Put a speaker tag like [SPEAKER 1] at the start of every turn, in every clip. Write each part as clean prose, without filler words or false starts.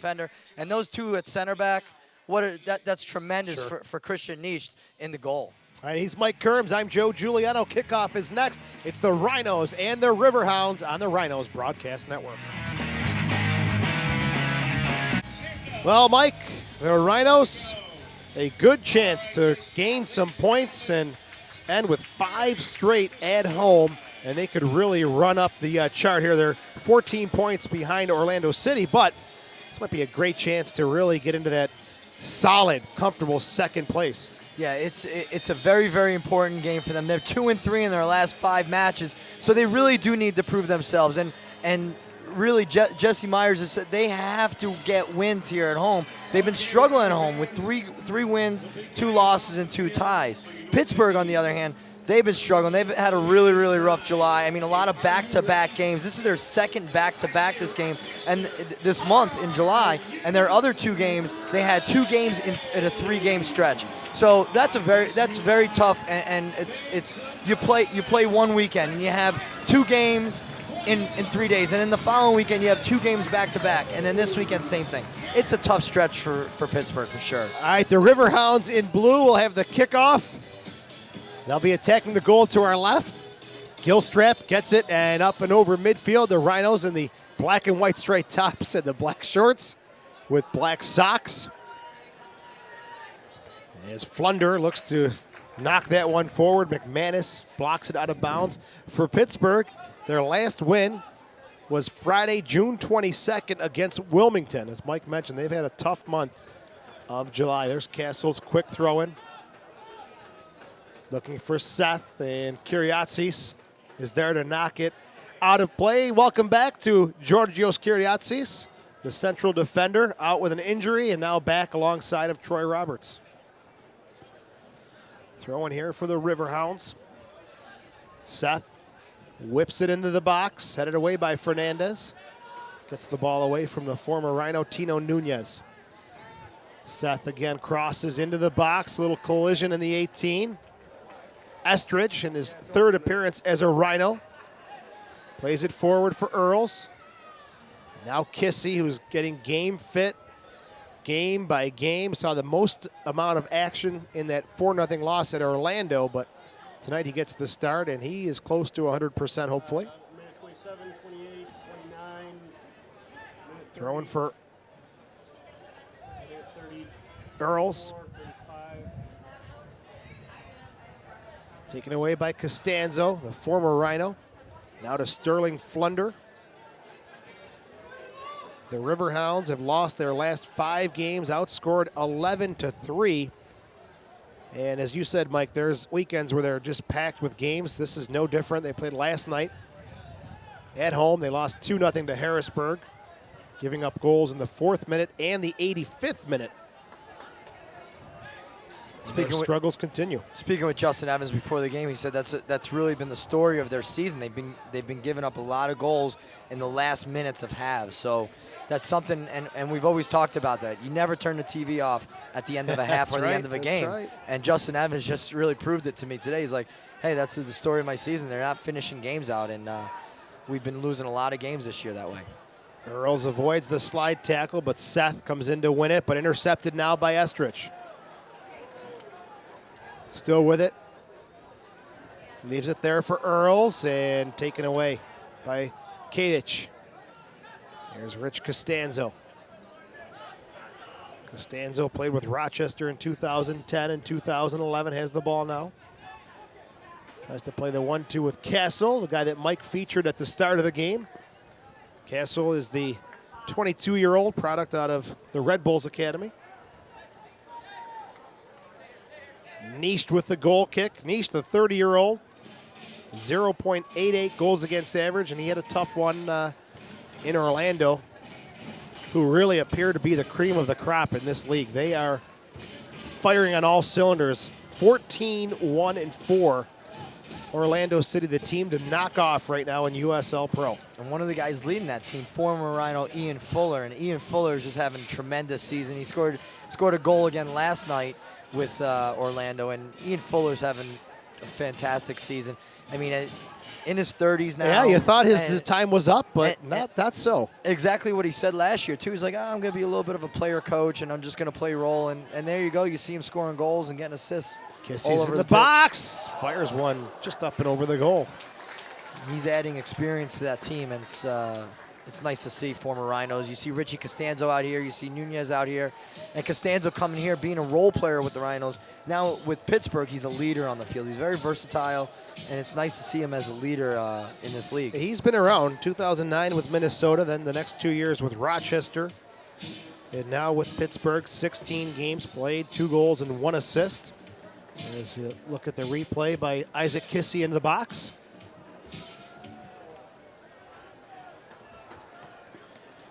[SPEAKER 1] defender. And those two at center back, that's tremendous for Christian Nisch in the goal.
[SPEAKER 2] All right, he's Mike Kerms. I'm Joe Giuliano. Kickoff is next. It's the Rhinos and the Riverhounds on the Rhinos Broadcast Network. Well, Mike, the Rhinos, a good chance to gain some points and end with 5 straight at home, and they could really run up the chart here. They're 14 points behind Orlando City, but this might be a great chance to really get into that solid, comfortable second place.
[SPEAKER 1] Yeah, it's a very, very important game for them. They're 2-3 in their last 5 matches, so they really do need to prove themselves. And really, Jesse Myers has said they have to get wins here at home. They've been struggling at home with three wins, 2 losses, and 2 ties. Pittsburgh, on the other hand, they've been struggling. They've had a really, really rough July. I mean, a lot of back-to-back games. This is their second back-to-back this month in July. And their other 2 games, they had 2 games in a 3-game stretch. So that's very tough. And it's you play one weekend and you have 2 games in 3 days, and then the following weekend you have 2 games back-to-back, and then this weekend same thing. It's a tough stretch for Pittsburgh for sure.
[SPEAKER 2] All right, the Riverhounds in blue will have the kickoff. They'll be attacking the goal to our left. Gilstrap gets it and up and over midfield. The Rhinos in the black and white striped tops and the black shorts with black socks. As Flunder looks to knock that one forward, McManus blocks it out of bounds. For Pittsburgh, their last win was Friday, June 22nd against Wilmington. As Mike mentioned, they've had a tough month of July. There's Castle's quick throw-in. Looking for Seth, and Kyriatsis is there to knock it out of play. Welcome back to Georgios Kyriatsis, the central defender, out with an injury and now back alongside of Troy Roberts. Throw-in here for the Riverhounds. Seth whips it into the box, headed away by Fernandez. Gets the ball away from the former Rhino, Tino Nunez. Seth again crosses into the box, a little collision in the 18. Estridge in his 3rd appearance as a Rhino. Plays it forward for Earls. Now Kissy, who's getting game fit, game by game. Saw the most amount of action in that 4-0 loss at Orlando, but tonight he gets the start, and he is close to 100%, hopefully.
[SPEAKER 3] 27, 28, 29.
[SPEAKER 2] Throwing for Earls. Taken away by Costanzo, the former Rhino. Now to Sterling Flunder. The Riverhounds have lost their last 5 games, outscored 11-3. And as you said, Mike, there's weekends where they're just packed with games. This is no different. They played last night at home. They lost 2-0 to Harrisburg, giving up goals in the 4th minute and the 85th minute. Struggles continue.
[SPEAKER 1] Speaking with Justin Evans before the game, he said that's really been the story of their season. They've been giving up a lot of goals in the last minutes of halves. So that's something, and we've always talked about that. You never turn the TV off at the end of a half or the end of a game.
[SPEAKER 2] Right.
[SPEAKER 1] And Justin Evans just really proved it to me today. He's like, hey, that's the story of my season. They're not finishing games out, and we've been losing a lot of games this year that way.
[SPEAKER 2] Earls avoids the slide tackle, but Seth comes in to win it, but intercepted now by Estridge. Still with it. Leaves it there for Earls and taken away by Kadich. Here's Rich Costanzo. Costanzo played with Rochester in 2010 and 2011, has the ball now. Tries to play the 1-2 with Castle, the guy that Mike featured at the start of the game. Castle is the 22-year-old product out of the Red Bulls Academy. Nisch with the goal kick. Nisch, the 30-year-old, 0.88 goals against average, and he had a tough one in Orlando, who really appear to be the cream of the crop in this league. They are firing on all cylinders. 14-1-4. Orlando City, the team to knock off right now in USL Pro.
[SPEAKER 1] And one of the guys leading that team, former Rhino Ian Fuller, and Ian Fuller is just having a tremendous season. He scored a goal again last night with Orlando, and Ian Fuller's having a fantastic season. I mean, in his 30s now.
[SPEAKER 2] Yeah, you thought his
[SPEAKER 1] and-
[SPEAKER 2] time was up, but
[SPEAKER 1] and-
[SPEAKER 2] not so.
[SPEAKER 1] Exactly what he said last year, too. He's like, I'm going to be a little bit of a player coach, and I'm just going to play role. And there you go. You see him scoring goals and getting assists.
[SPEAKER 2] Kissie's in the box. Fires one just up and over the goal.
[SPEAKER 1] He's adding experience to that team, and it's nice to see former Rhinos. You see Richie Costanzo out here. You see Nunez out here. And Costanzo coming here being a role player with the Rhinos. Now with Pittsburgh, he's a leader on the field. He's very versatile, and it's nice to see him as a leader in this league.
[SPEAKER 2] He's been around 2009 with Minnesota, then the next 2 years with Rochester, and now with Pittsburgh, 16 games played, 2 goals and 1 assist. As you look at the replay by Isaac Kissie in the box.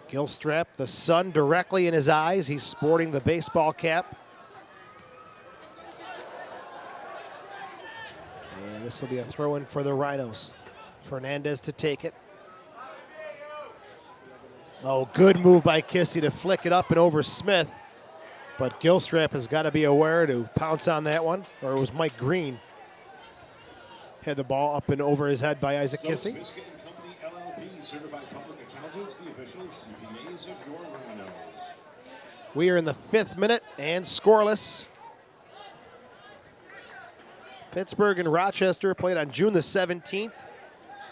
[SPEAKER 2] Gilstrap, the sun directly in his eyes. He's sporting the baseball cap. And this will be a throw-in for the Rhinos. Fernandez to take it. Oh, good move by Kissie to flick it up and over Smith. But Gilstrap has got to be aware to pounce on that one. Or it was Mike Green. Had the ball up and over his head by Isaac Kissie.
[SPEAKER 4] Certified public accountants, the official CPAs of your Rhinos.
[SPEAKER 2] We are in the 5th minute and scoreless. Pittsburgh and Rochester played on June the 17th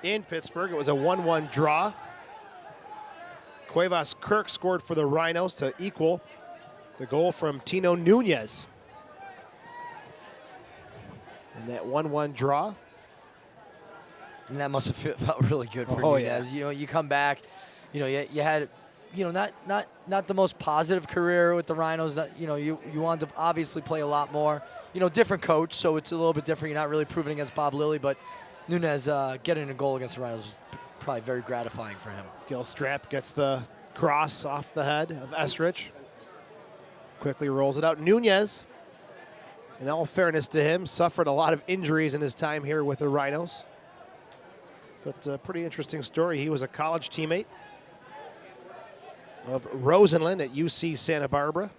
[SPEAKER 2] in Pittsburgh. It was a 1-1 draw. Cuevas Kirk scored for the Rhinos to equal the goal from Tino Nunez. In that 1-1 draw.
[SPEAKER 1] And that must have felt really good for Nunez.
[SPEAKER 2] Yeah.
[SPEAKER 1] You know, you come back, you had, not the most positive career with the Rhinos. You wanted to obviously play a lot more. Different coach, so it's a little bit different. You're not really proving against Bob Lilly, but Nunez getting a goal against the Rhinos was probably very gratifying for him.
[SPEAKER 2] Gilstrap gets the cross off the head of Estrich. Quickly rolls it out. Nunez, in all fairness to him, suffered a lot of injuries in his time here with the Rhinos. But a pretty interesting story. He was a college teammate of Rosenlund at UC Santa Barbara.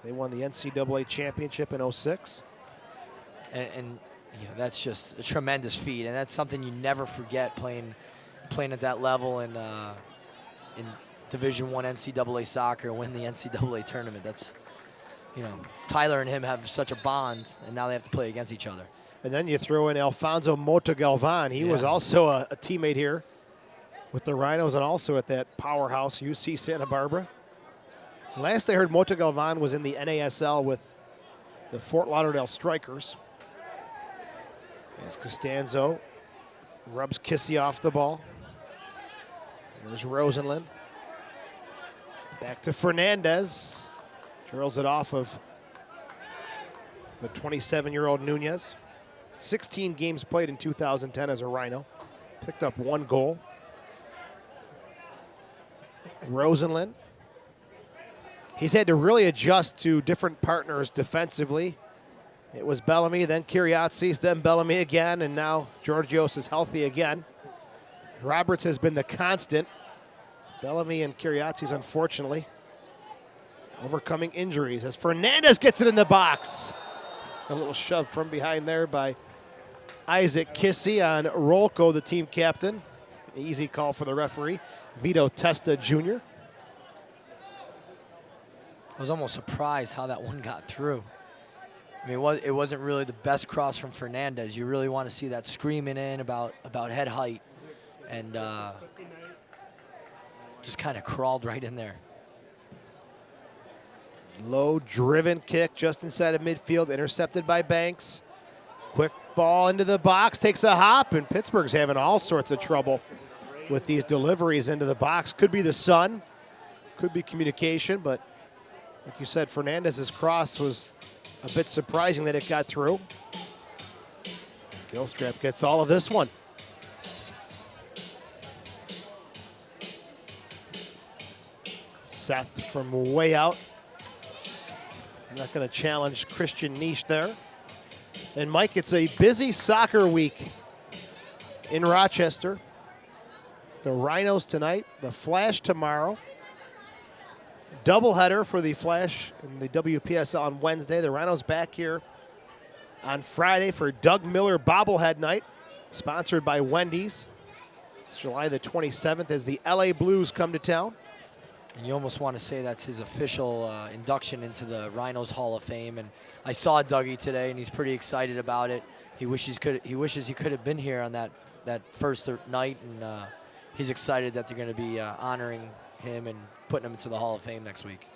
[SPEAKER 2] They won the NCAA championship in 06.
[SPEAKER 1] And that's just a tremendous feat, and that's something you never forget playing at that level in Division I NCAA soccer and win the NCAA tournament. That's, Tyler and him have such a bond, and now they have to play against each other.
[SPEAKER 2] And then you throw in Alfonso Mota Galvan. He was also a teammate here with the Rhinos and also at that powerhouse UC Santa Barbara. Last I heard, Mota Galvan was in the NASL with the Fort Lauderdale Strikers. As Costanzo rubs Kissie off the ball. There's Rosenlund. Back to Fernandez. Drills it off of the 27-year-old Nunez. 16 games played in 2010 as a Rhino. Picked up 1 goal. Rosenlund. He's had to really adjust to different partners defensively. It was Bellamy, then Kiriatsis, then Bellamy again, and now Georgios is healthy again. Roberts has been the constant. Bellamy and Kiriatsis, unfortunately, overcoming injuries as Fernandez gets it in the box. A little shove from behind there by Isaac Kissie on Rolko, the team captain. Easy call for the referee, Vito Testa Jr.
[SPEAKER 1] I was almost surprised how that one got through. I mean, it wasn't really the best cross from Fernandez. You really want to see that screaming in about head height, and just kind of crawled right in there.
[SPEAKER 2] Low driven kick just inside of midfield, intercepted by Banks. Quick ball into the box, takes a hop, and Pittsburgh's having all sorts of trouble with these deliveries into the box. Could be the sun, could be communication, but like you said, Fernandez's cross was a bit surprising that it got through. Gilstrap gets all of this one. Seth from way out. I'm not going to challenge Christian Niche there. And Mike, it's a busy soccer week in Rochester. The Rhinos tonight, the Flash tomorrow. Doubleheader for the Flash and the WPSL on Wednesday. The Rhinos back here on Friday for Doug Miller Bobblehead Night, sponsored by Wendy's. It's July the 27th as the LA Blues come to town.
[SPEAKER 1] And you almost want to say that's his official induction into the Rhinos Hall of Fame. And I saw Dougie today, and he's pretty excited about it. He wishes he could have been here on that first night, and he's excited that they're going to be honoring him and putting him into the Hall of Fame next week.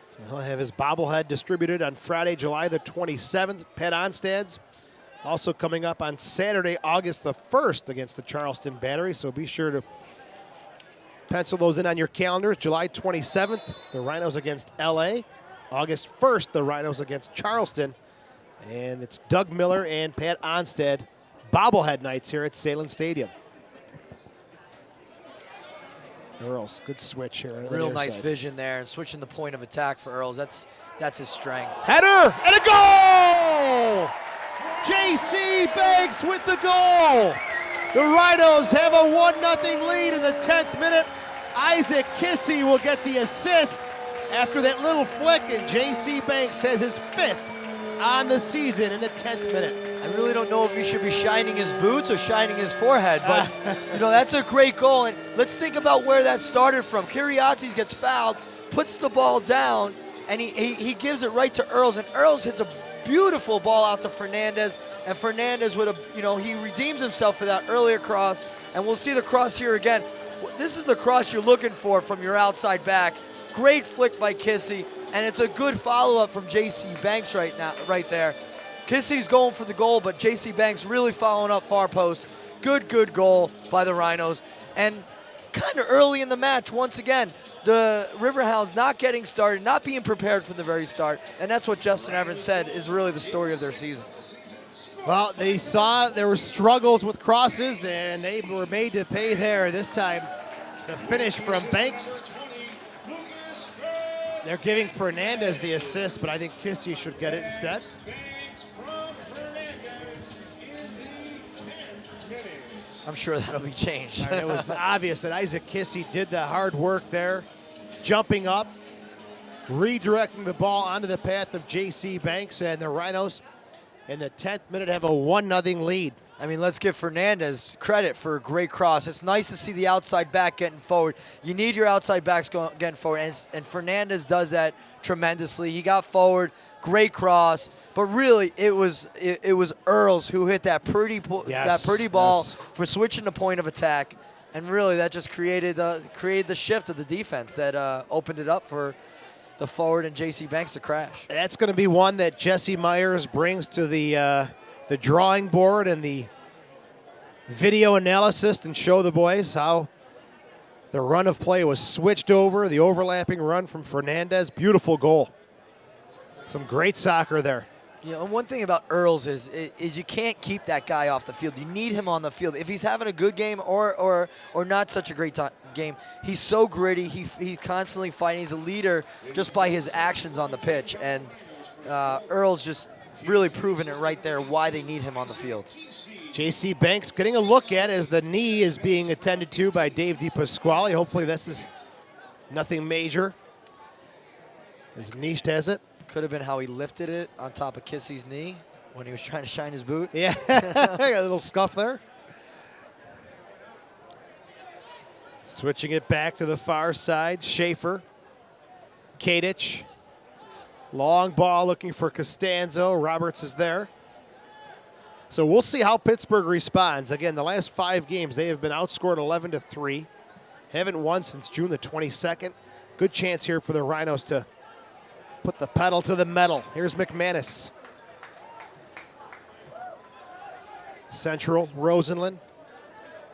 [SPEAKER 2] So he'll have his bobblehead distributed on Friday, July the 27th. Pat Onstad's also coming up on Saturday, August the 1st against the Charleston Battery. So be sure to pencil those in on your calendars. July 27th, the Rhinos against LA. August 1st, the Rhinos against Charleston. And it's Doug Miller and Pat Onstad bobblehead nights here at Salem Stadium. Earls, good switch here.
[SPEAKER 1] Real nice vision there, and switching the point of attack for Earls. That's his strength.
[SPEAKER 2] Header and a goal! J.C. Banks with the goal. The Rhinos have a 1-0 lead in the 10th minute. Isaac Kissy will get the assist after that little flick, and J.C. Banks has his 5th on the season in the 10th minute.
[SPEAKER 1] I really don't know if he should be shining his boots or shining his forehead, but that's a great goal. And let's think about where that started from. Kiriatis gets fouled, puts the ball down, and he gives it right to Earls, and Earls hits a beautiful ball out to Fernandez, and Fernandez he redeems himself for that earlier cross, and we'll see the cross here again. This is the cross you're looking for from your outside back. Great flick by Kissy, and it's a good follow-up from J.C. Banks right there. Kissy's going for the goal, but J.C. Banks really following up far post. Good goal by the Rhinos. And kind of early in the match, once again, the Riverhounds not getting started, not being prepared from the very start, and that's what Justin Evans said is really the story of their season.
[SPEAKER 2] Well, they saw there were struggles with crosses, and they were made to pay there this time. The finish from Banks. They're giving Fernandez the assist, but I think Kissy should get it instead.
[SPEAKER 1] I'm sure that'll be changed.
[SPEAKER 2] It was obvious that Isaac Kissy did the hard work there, jumping up, redirecting the ball onto the path of J.C. Banks, and the Rhinos in the 10th minute have a 1-0 lead.
[SPEAKER 1] I mean, let's give Fernandez credit for a great cross. It's nice to see the outside back getting forward. You need your outside backs getting forward, and Fernandez does that tremendously. He got forward, great cross, but really it was Earls who hit that pretty ball for switching the point of attack, and really that just created the shift of the defense that opened it up for the forward and J.C. Banks to crash.
[SPEAKER 2] That's going to be one that Jesse Myers brings to the drawing board and the video analysis, and show the boys how the run of play was switched over, the overlapping run from Fernandez. Beautiful goal. Some great soccer there.
[SPEAKER 1] And one thing about Earls is you can't keep that guy off the field. You need him on the field. If he's having a good game or not such a great game, he's so gritty. He's constantly fighting. He's a leader just by his actions on the pitch. And Earls just really proving it right there why they need him on the field.
[SPEAKER 2] J.C. Banks getting a look at as the knee is being attended to by Dave DePasquale. Hopefully this is nothing major. As Nisht has it.
[SPEAKER 1] Could have been how he lifted it on top of Kissy's knee when he was trying to shine his boot.
[SPEAKER 2] Yeah, a little scuff there. Switching it back to the far side, Schaefer, Kadich. Long ball looking for Costanzo. Roberts is there. So we'll see how Pittsburgh responds. Again, the last 5 games, they have been outscored 11-3. Haven't won since June the 22nd. Good chance here for the Rhinos to put the pedal to the metal. Here's McManus. Central, Rosenlund.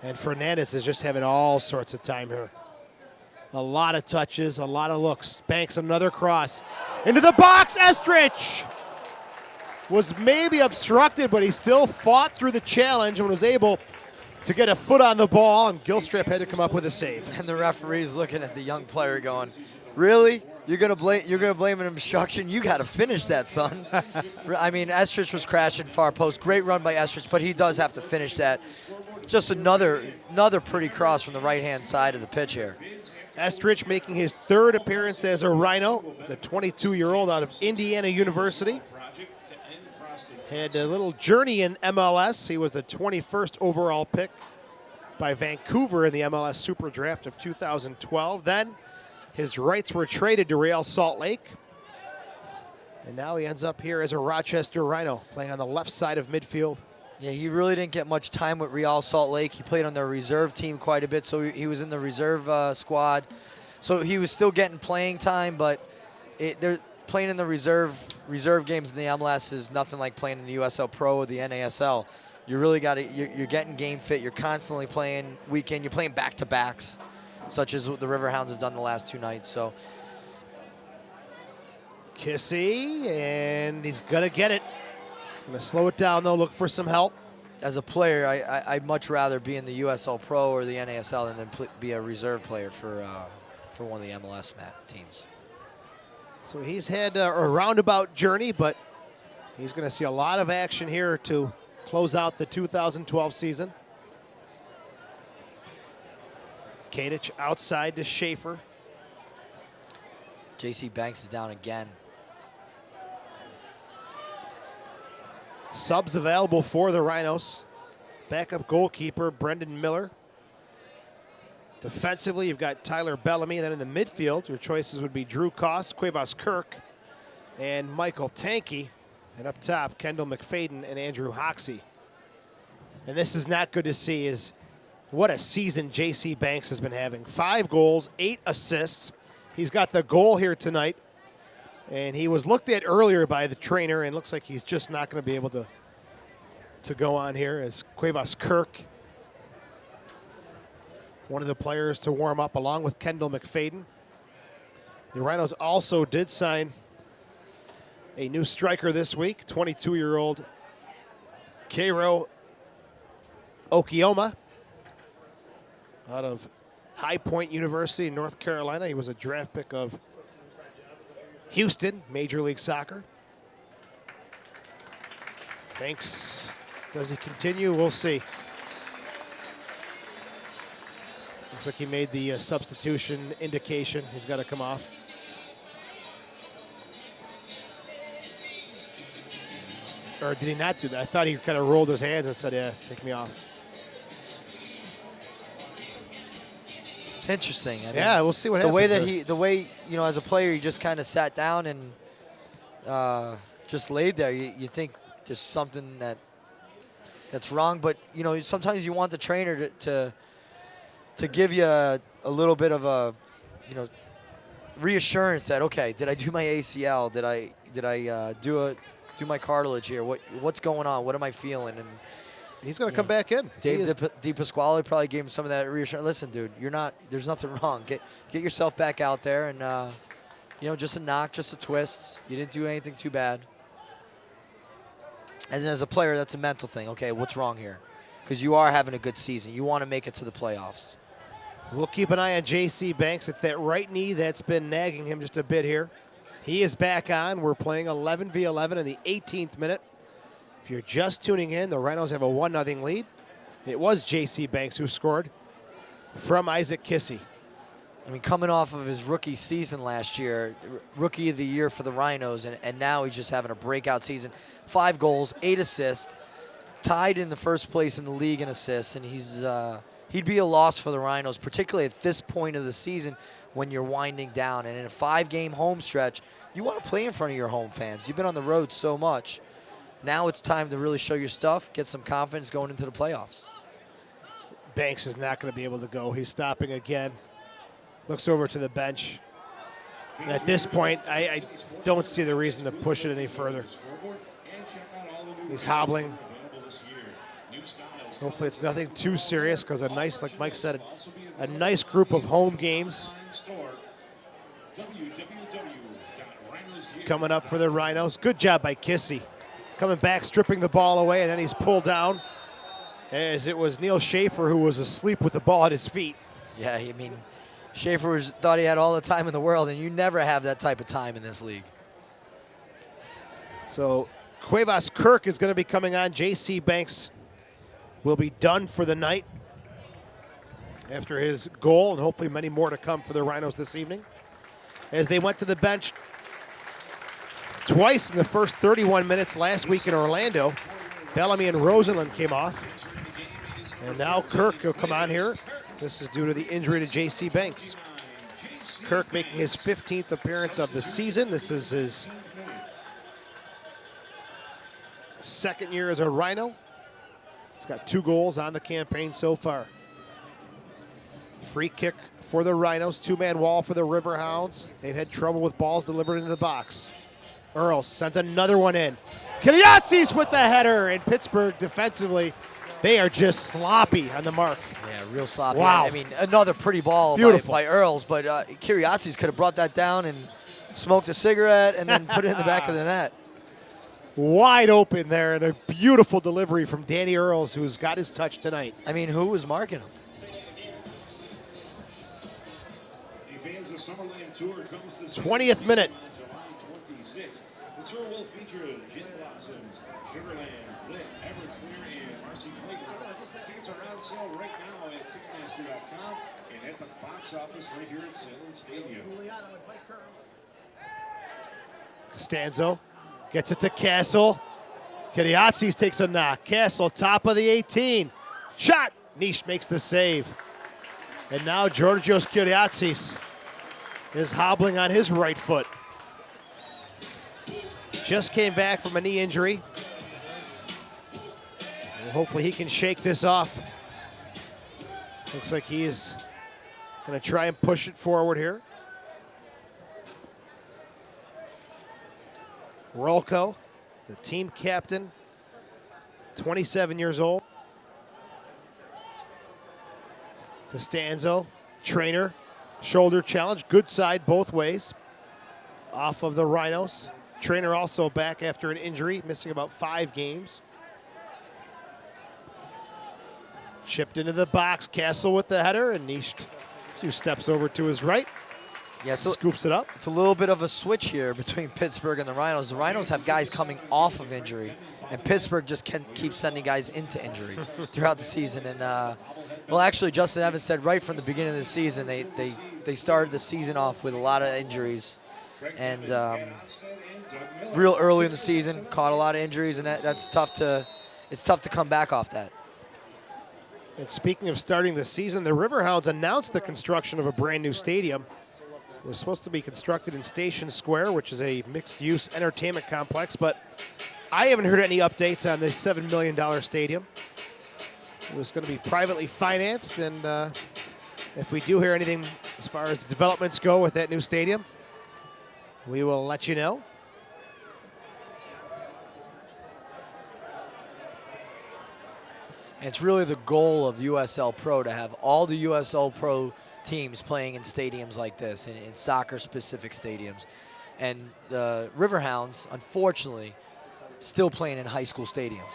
[SPEAKER 2] And Fernandez is just having all sorts of time here. A lot of touches, a lot of looks. Banks another cross. Into the box, Estrich! Was maybe obstructed, but he still fought through the challenge and was able to get a foot on the ball, and Gilstrap had to come up with a save.
[SPEAKER 1] And the referee's looking at the young player going, really? You're gonna blame an obstruction? You got to finish that, son. I mean, Estrich was crashing far post. Great run by Estrich, but he does have to finish that. Just another pretty cross from the right-hand side of the pitch here.
[SPEAKER 2] Estrich making his 3rd appearance as a Rhino, the 22-year-old out of Indiana University. Had a little journey in MLS. He was the 21st overall pick by Vancouver in the MLS Super Draft of 2012. Then his rights were traded to Real Salt Lake. And now he ends up here as a Rochester Rhino, playing on the left side of midfield.
[SPEAKER 1] Yeah, he really didn't get much time with Real Salt Lake. He played on their reserve team quite a bit, so he was in the reserve squad. So he was still getting playing time, but they're playing in the reserve games in the MLS is nothing like playing in the USL Pro or the NASL. You really got to, you're getting game fit. You're constantly playing weekend. You're playing back-to-backs, such as what the Riverhounds have done the last 2 nights. So
[SPEAKER 2] Kissy, and he's going to get it. He's going to slow it down, though, look for some help.
[SPEAKER 1] as a player, I'd much rather be in the USL Pro or the NASL than be a reserve player for one of the MLS teams.
[SPEAKER 2] So he's had a roundabout journey, but he's going to see a lot of action here to close out the 2012 season. Kadich outside to Schaefer.
[SPEAKER 1] J.C. Banks is down again.
[SPEAKER 2] Subs available for the Rhinos. Backup goalkeeper Brendan Miller. Defensively, you've got Tyler Bellamy. Then in the midfield, your choices would be Drew Koss, Cuevas Kirk, and Michael Tankey. And up top, Kendall McFadden and Andrew Hoxie. And this is not good to see, is what a season J.C. Banks has been having. 5 goals, 8 assists. He's got the goal here tonight. And he was looked at earlier by the trainer, and looks like he's just not going to be able to go on here as Cuevas Kirk, one of the players to warm up along with Kendall McFadden. The Rhinos also did sign a new striker this week, 22-year-old Keiro Okioma out of High Point University in North Carolina. He was a draft pick of Houston, Major League Soccer. Banks, does he continue? We'll see. Looks like he made the substitution indication. He's got to come off. Or did he not do that? I thought he kind of rolled his hands and said, yeah, take me off.
[SPEAKER 1] It's interesting. I mean,
[SPEAKER 2] Yeah, we'll see what happens.
[SPEAKER 1] The way as a player, he just kind of sat down and just laid there. You think there's something that's wrong, but sometimes you want the trainer to give you a little bit of a reassurance that, okay, did I do my ACL? Did I do my cartilage here? What's going on? What am I feeling? And
[SPEAKER 2] he's going to come back in.
[SPEAKER 1] Dave DiPasquale probably gave him some of that reassurance. Listen, dude, there's nothing wrong. Get yourself back out there, and just a knock, just a twist. You didn't do anything too bad. As a player, that's a mental thing. Okay, what's wrong here? Because you are having a good season. You want to make it to the playoffs.
[SPEAKER 2] We'll keep an eye on J.C. Banks. It's that right knee that's been nagging him just a bit here. He is back on. We're playing 11v11 in the 18th minute. If you're just tuning in, the Rhinos have a 1-0 lead. It was J.C. Banks who scored from Isaac Kissy.
[SPEAKER 1] I mean, coming off of his rookie season last year, rookie of the year for the Rhinos, and now he's just having a breakout season. 5 goals, 8 assists, tied in the first place in the league in assists, and he'd be a loss for the Rhinos, particularly at this point of the season when you're winding down. And in a 5-game home stretch, you want to play in front of your home fans. You've been on the road so much. Now it's time to really show your stuff, get some confidence going into the playoffs.
[SPEAKER 2] Banks is not going to be able to go. He's stopping again. Looks over to the bench. And at this point, I don't see the reason to push it any further. He's hobbling. Hopefully it's nothing too serious, because a nice, like Mike said, a nice group of home games coming up for the Rhinos. Good job by Kissy. Coming back, stripping the ball away, and then he's pulled down, as it was Neil Schaefer who was asleep with the ball at his feet.
[SPEAKER 1] Yeah, I mean, Schaefer thought he had all the time in the world, and you never have that type of time in this league.
[SPEAKER 2] So Cuevas Kirk is going to be coming on. J.C. Banks will be done for the night after his goal, and hopefully many more to come for the Rhinos this evening. As they went to the bench, twice in the first 31 minutes last week in Orlando. Bellamy and Rosenlund came off. And now Kirk will come on here. This is due to the injury to J.C. Banks. Kirk making his 15th appearance of the season. This is his second year as a Rhino. He's got 2 goals on the campaign so far. Free kick for the Rhinos. 2-man wall for the Riverhounds. They've had trouble with balls delivered into the box. Earls sends another one in. Kiliatsis with the header, and Pittsburgh defensively, they are just sloppy on the mark.
[SPEAKER 1] Yeah, real sloppy.
[SPEAKER 2] Wow.
[SPEAKER 1] I mean, another pretty ball by Earls, but Kiriatsis could have brought that down and smoked a cigarette and then put it in the back of the net.
[SPEAKER 2] Wide open there, and a beautiful delivery from Danny Earls, who's got his touch tonight.
[SPEAKER 1] I mean, who was marking him?
[SPEAKER 4] The fans of Summerland Tour comes this
[SPEAKER 2] 20th minute.
[SPEAKER 4] on July 26th. The tour will feature Gin Blossoms, Sugarland, Lit, Everclear, and RC Playground. Tickets are on sale right now at Ticketmaster.com and at the box office right here at Salem Stadium.
[SPEAKER 2] Costanzo gets it to Castle. Kiriatsis takes a knock. Castle, top of the 18. Shot. Niche makes the save. And now Georgios Kiriatsis is hobbling on his right foot. Just came back from a knee injury. And hopefully he can shake this off. Looks like he is going to try and push it forward here. Rolko, the team captain, 27 years old. Costanzo, trainer, shoulder challenge, good side both ways. Off of the Rhinos. Trainer also back after an injury, missing about 5 games. Chipped into the box, Castle with the header, and Niche a few steps over to his right.
[SPEAKER 1] Yeah, so
[SPEAKER 2] scoops it up.
[SPEAKER 1] it's a little bit of a switch here between Pittsburgh and the Rhinos. The Rhinos have guys coming off of injury, and Pittsburgh just keep sending guys into injury throughout the season. And well, actually, Justin Evans said right from the beginning of the season they started the season off with a lot of injuries, and real early in the season caught a lot of injuries, and it's tough to come back off that.
[SPEAKER 2] And speaking of starting the season, the Riverhounds announced the construction of a brand new stadium. It was supposed to be constructed in Station Square, which is a mixed-use entertainment complex, but I haven't heard any updates on this $7 million stadium. It was going to be privately financed, and if we do hear anything as far as the developments go with that new stadium, we will let you know.
[SPEAKER 1] And it's really the goal of USL Pro to have all the USL Pro teams playing in stadiums like this, in soccer-specific stadiums. And the Riverhounds, unfortunately, still playing in high school stadiums.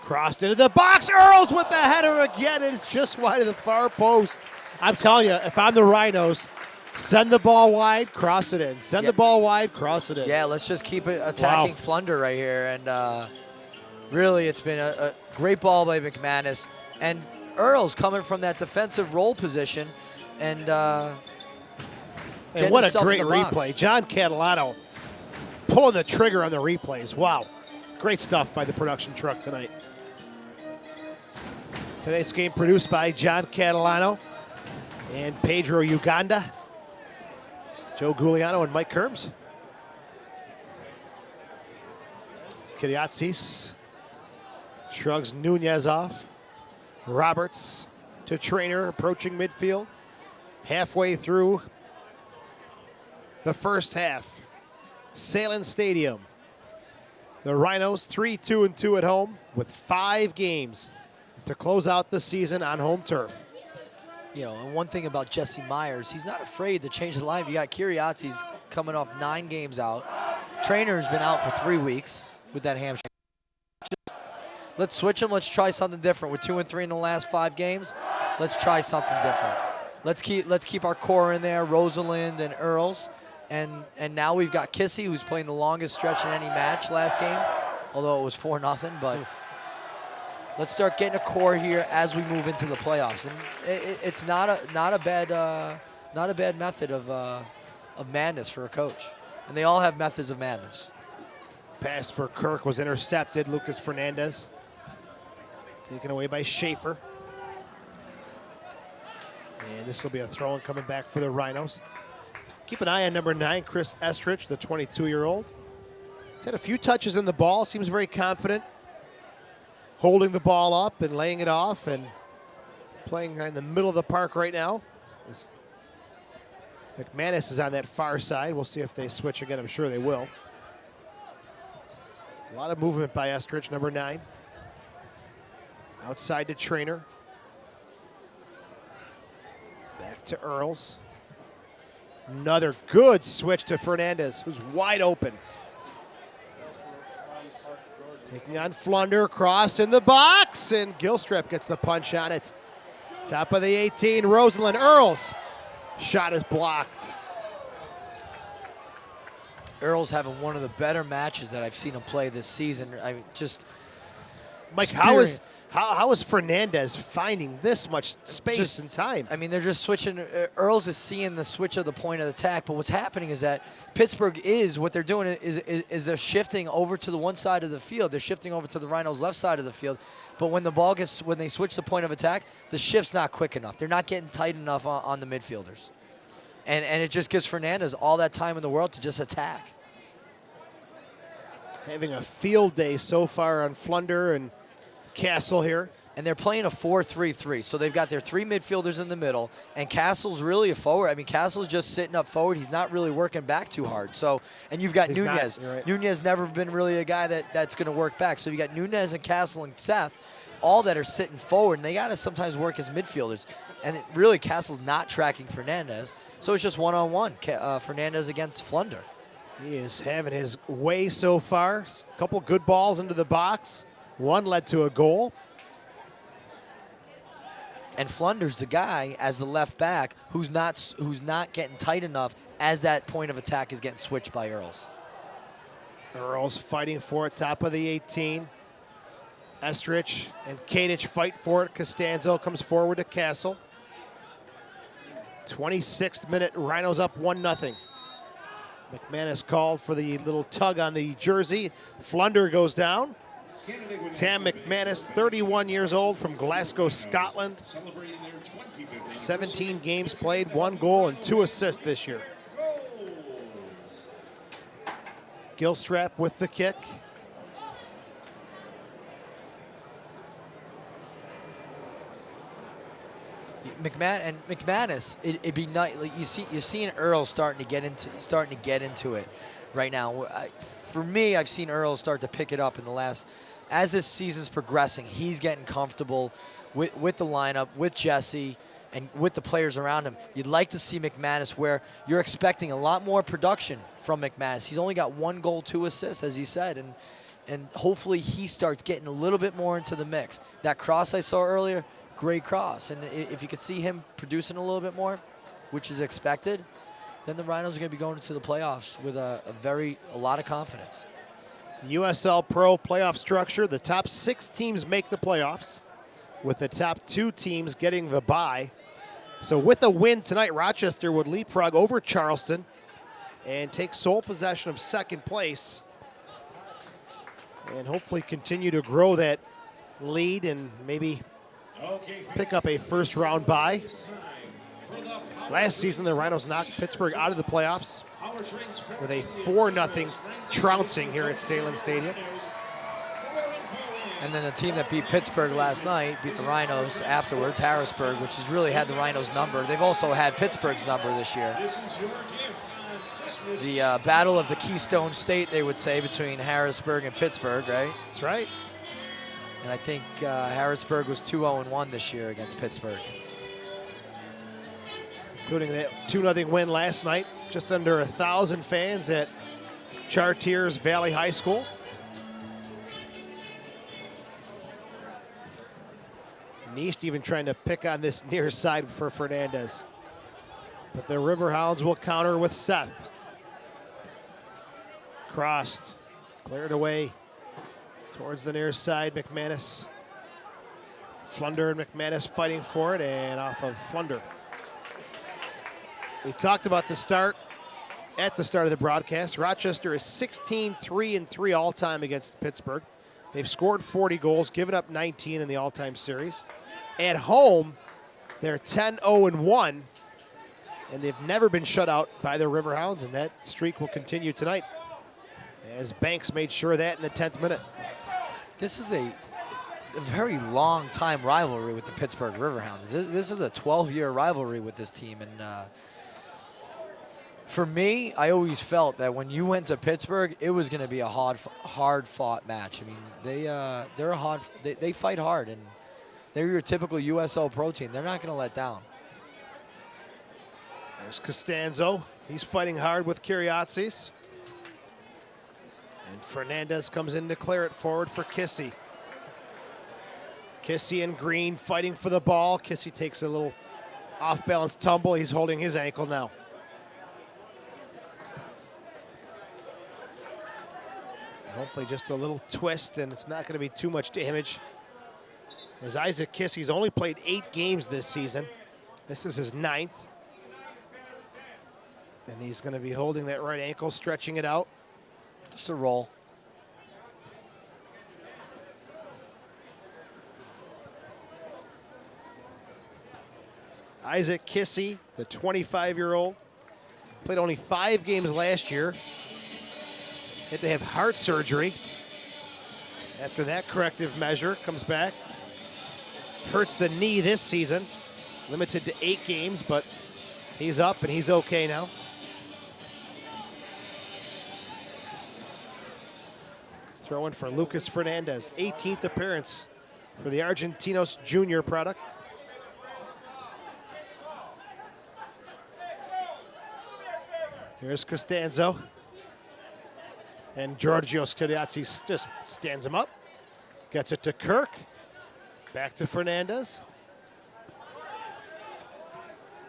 [SPEAKER 2] Crossed into the box. Earls with the header again. It's just wide of the far post. I'm telling you, if I'm the Rhinos, send the ball wide, cross it in. Send the ball wide, cross it in.
[SPEAKER 1] Yeah, let's just keep it attacking Flunder right here. And really, it's been a great ball by McManus. And Earls coming from that defensive role position. And
[SPEAKER 2] what a great replay. John Catalano pulling the trigger on the replays. Wow. Great stuff by the production truck tonight. Tonight's game produced by John Catalano and Pedro Uganda, Joe Giuliano and Mike Kerms. Kiriatsis shrugs Nunez off. Roberts to Trainer approaching midfield. Halfway through the first half. Salem Stadium. The Rhinos 3-2-2 at home with 5 games to close out the season on home turf.
[SPEAKER 1] You know, and one thing about Jesse Myers, he's not afraid to change the line. You got Kiriatsis coming off 9 games out. Trainer's been out for 3 weeks with that hamstring. Let's switch him. Let's try something different. We're 2-3 in the last 5 games. Let's try something different. Let's keep our core in there, Rosalind and Earls. And now we've got Kissy, who's playing the longest stretch in any match last game, although it was 4-0. But let's start getting a core here as we move into the playoffs. And it's not a bad method of madness for a coach. And they all have methods of madness.
[SPEAKER 2] Pass for Kirk was intercepted. Lucas Fernandez taken away by Schaefer. And this will be a throw-in coming back for the Rhinos. Keep an eye on number 9, Chris Estrich, the 22-year-old. He's had a few touches in the ball, seems very confident. Holding the ball up and laying it off and playing in the middle of the park right now. McManus is on that far side. We'll see if they switch again. I'm sure they will. A lot of movement by Estrich, number 9. Outside to Trainer. Back to Earls. Another good switch to Fernandez, who's wide open. Taking on Flunder, cross in the box, and Gilstrap gets the punch on it. Top of the 18, Rosalind Earls. Shot is blocked.
[SPEAKER 1] Earl's having one of the better matches that I've seen him play this season. I mean, just
[SPEAKER 2] Mike,
[SPEAKER 1] spirit.
[SPEAKER 2] how is Fernandez finding this much space and time?
[SPEAKER 1] I mean, they're just switching. Earls is seeing the switch of the point of attack, but what's happening is that Pittsburgh what they're doing is they're shifting over to the one side of the field. They're shifting over to the Rhinos' left side of the field. But when when they switch the point of attack, the shift's not quick enough. They're not getting tight enough on the midfielders. And it just gives Fernandez all that time in the world to just attack.
[SPEAKER 2] Having a field day so far on Flunder and Castle here.
[SPEAKER 1] And they're playing a 4-3-3. So they've got their 3 midfielders in the middle, and Castle's really a forward. I mean, Castle's just sitting up forward. He's not really working back too hard. So, and you've got Nunez.
[SPEAKER 2] Right.
[SPEAKER 1] Nunez never been really a guy that's going to work back. So you got Nunez and Castle and Seth, all that are sitting forward, and they got to sometimes work as midfielders. And really, Castle's not tracking Fernandez. So it's just one-on-one, Fernandez against Flunder.
[SPEAKER 2] He is having his way so far. A couple good balls into the box. One led to a goal.
[SPEAKER 1] And Flunder's the guy as the left back who's not getting tight enough as that point of attack is getting switched by Earls.
[SPEAKER 2] Earls fighting for it, top of the 18. Estrich and Kadich fight for it. Costanzo comes forward to Castle. 26th minute, Rhinos up 1-0. McManus called for the little tug on the jersey. Flunder goes down. Tam McManus, 31 years old, from Glasgow, Scotland. 17 games played, 1 goal and 2 assists this year. Gilstrap with the kick.
[SPEAKER 1] McManus, it'd be nice. Like you're seeing Earl starting to get into it right now. For me, I've seen Earl start to pick it up in the last. As this season's progressing, he's getting comfortable with the lineup, with Jesse, and with the players around him. You'd like to see McManus where you're expecting a lot more production from McManus. He's only got 1 goal, 2 assists, as he said, and hopefully he starts getting a little bit more into the mix. That cross I saw earlier, great cross, and if you could see him producing a little bit more, which is expected, then the Rhinos are going to be going into the playoffs with a lot of confidence.
[SPEAKER 2] USL Pro playoff structure. The top 6 teams make the playoffs, with the top 2 teams getting the bye. So with a win tonight, Rochester would leapfrog over Charleston and take sole possession of 2nd place, and hopefully continue to grow that lead and maybe pick up a first-round bye. Last season, the Rhinos knocked Pittsburgh out of the playoffs with a 4-0 trouncing here at Salem Stadium.
[SPEAKER 1] And then the team that beat Pittsburgh last night beat the Rhinos afterwards, Harrisburg, which has really had the Rhinos' number. They've also had Pittsburgh's number this year. The battle of the Keystone State, they would say, between Harrisburg and Pittsburgh, right?
[SPEAKER 2] That's right.
[SPEAKER 1] And I think Harrisburg was 2-0-1 this year against Pittsburgh.
[SPEAKER 2] Including that 2-0 win last night. Just under 1,000 fans at Chartiers Valley High School. Niest even trying to pick on this near side for Fernandez. But the Riverhounds will counter with Seth. Crossed, cleared away towards the near side, McManus. Flunder and McManus fighting for it, and off of Flunder. We talked about the start at the start of the broadcast, Rochester is 16-3-3 all-time against Pittsburgh. They've scored 40 goals, given up 19 in the all-time series. At home, they're 10-0-1, and they've never been shut out by the Riverhounds, and that streak will continue tonight, as Banks made sure of that in the 10th minute.
[SPEAKER 1] This is a very long time rivalry with the Pittsburgh Riverhounds. This is a 12-year rivalry with this team, and for me, I always felt that when you went to Pittsburgh, it was going to be a hard-fought match. I mean, they fight hard, and they're your typical USO pro team. They're not going to let down.
[SPEAKER 2] There's Costanzo. He's fighting hard with Kiriazis. And Fernandez comes in to clear it forward for Kissy. Kissy and Green fighting for the ball. Kissy takes a little off-balance tumble. He's holding his ankle now. Hopefully just a little twist, and it's not going to be too much damage. As Isaac Kissy's only played 8 games this season. This is his 9th. And he's going to be holding that right ankle, stretching it out.
[SPEAKER 1] Just a roll.
[SPEAKER 2] Isaac Kissy, the 25-year-old, played only 5 games last year. Had to have heart surgery. After that corrective measure, comes back. Hurts the knee this season. Limited to 8 games, but he's up and he's okay now. Throw in for Lucas Fernandez, 18th appearance for the Argentinos Junior product. Here's Costanzo. And Georgios Kiriazis just stands him up. Gets it to Kirk. Back to Fernandez.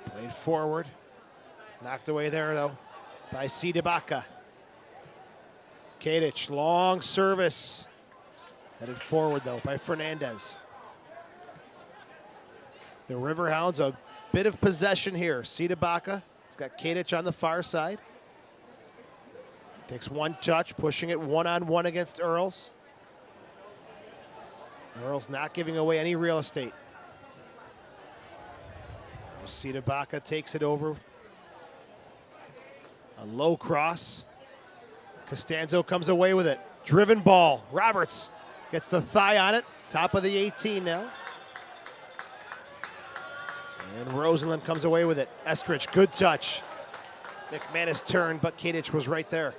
[SPEAKER 2] Played forward. Knocked away there, though, by Sidibaka. Kadic, long service. Headed forward, though, by Fernandez. The Riverhounds, a bit of possession here. Sidibaka. He's got Kadic on the far side. Takes one touch, pushing it one-on-one against Earls. Earls not giving away any real estate. Sidibaka takes it over. A low cross. Costanzo comes away with it. Driven ball. Roberts gets the thigh on it. Top of the 18 now. And Rosenland comes away with it. Estrich, good touch. McManus turned, but Kadic was right there.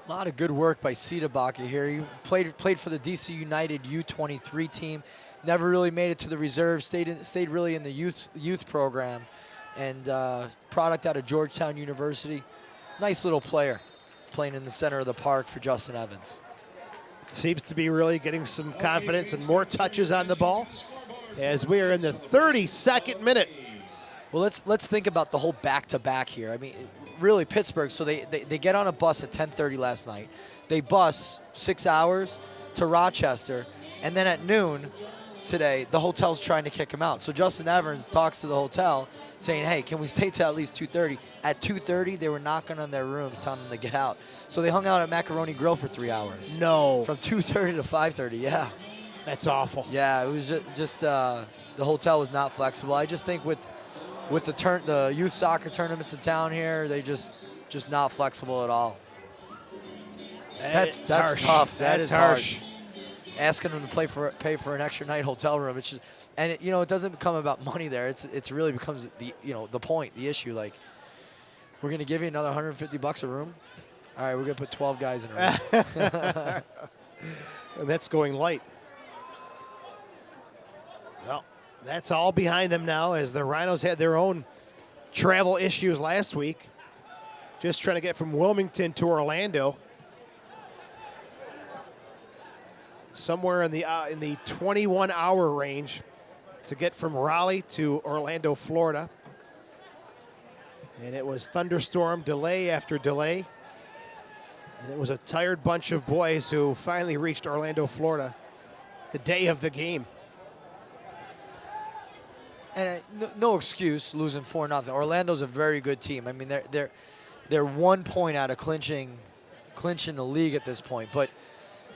[SPEAKER 1] A lot of good work by Sidibaka here. He played for the DC United U23 team. Never really made it to the reserve. Stayed really in the youth program, and product out of Georgetown University. Nice little player, playing in the center of the park for Justin Evans.
[SPEAKER 2] Seems to be really getting some confidence and more touches on the ball as we are in the 32nd minute.
[SPEAKER 1] Well, let's think about the whole back-to-back here. I mean, really, Pittsburgh, so they get on a bus at 10:30 last night. They bus 6 hours to Rochester, and then at noon today, the hotel's trying to kick him out. So Justin Evans talks to the hotel saying, hey, can we stay till at least 2:30? At 2:30, they were knocking on their room telling them to get out. So they hung out at Macaroni Grill for 3 hours.
[SPEAKER 2] No.
[SPEAKER 1] From 2:30 to 5:30, yeah.
[SPEAKER 2] That's awful.
[SPEAKER 1] Yeah, it was just the hotel was not flexible. I just think with the youth soccer tournaments in town here, they just not flexible at all. That's
[SPEAKER 2] harsh.
[SPEAKER 1] tough.
[SPEAKER 2] That's harsh.
[SPEAKER 1] Asking them to pay for an extra night hotel room, it's just, and it doesn't become about money there. It's really becomes the point, the issue. Like, we're gonna give you another $150 a room. All right, we're gonna put 12 guys in a room.
[SPEAKER 2] And that's going light. Well, that's all behind them now, as the Rhinos had their own travel issues last week. Just trying to get from Wilmington to Orlando. Somewhere in the 21-hour range to get from Raleigh to Orlando, Florida. And it was thunderstorm, delay after delay. And it was a tired bunch of boys who finally reached Orlando, Florida, the day of the game.
[SPEAKER 1] And no excuse losing 4-0. Orlando's a very good team. I mean, they're 1 point out of clinching the league at this point. But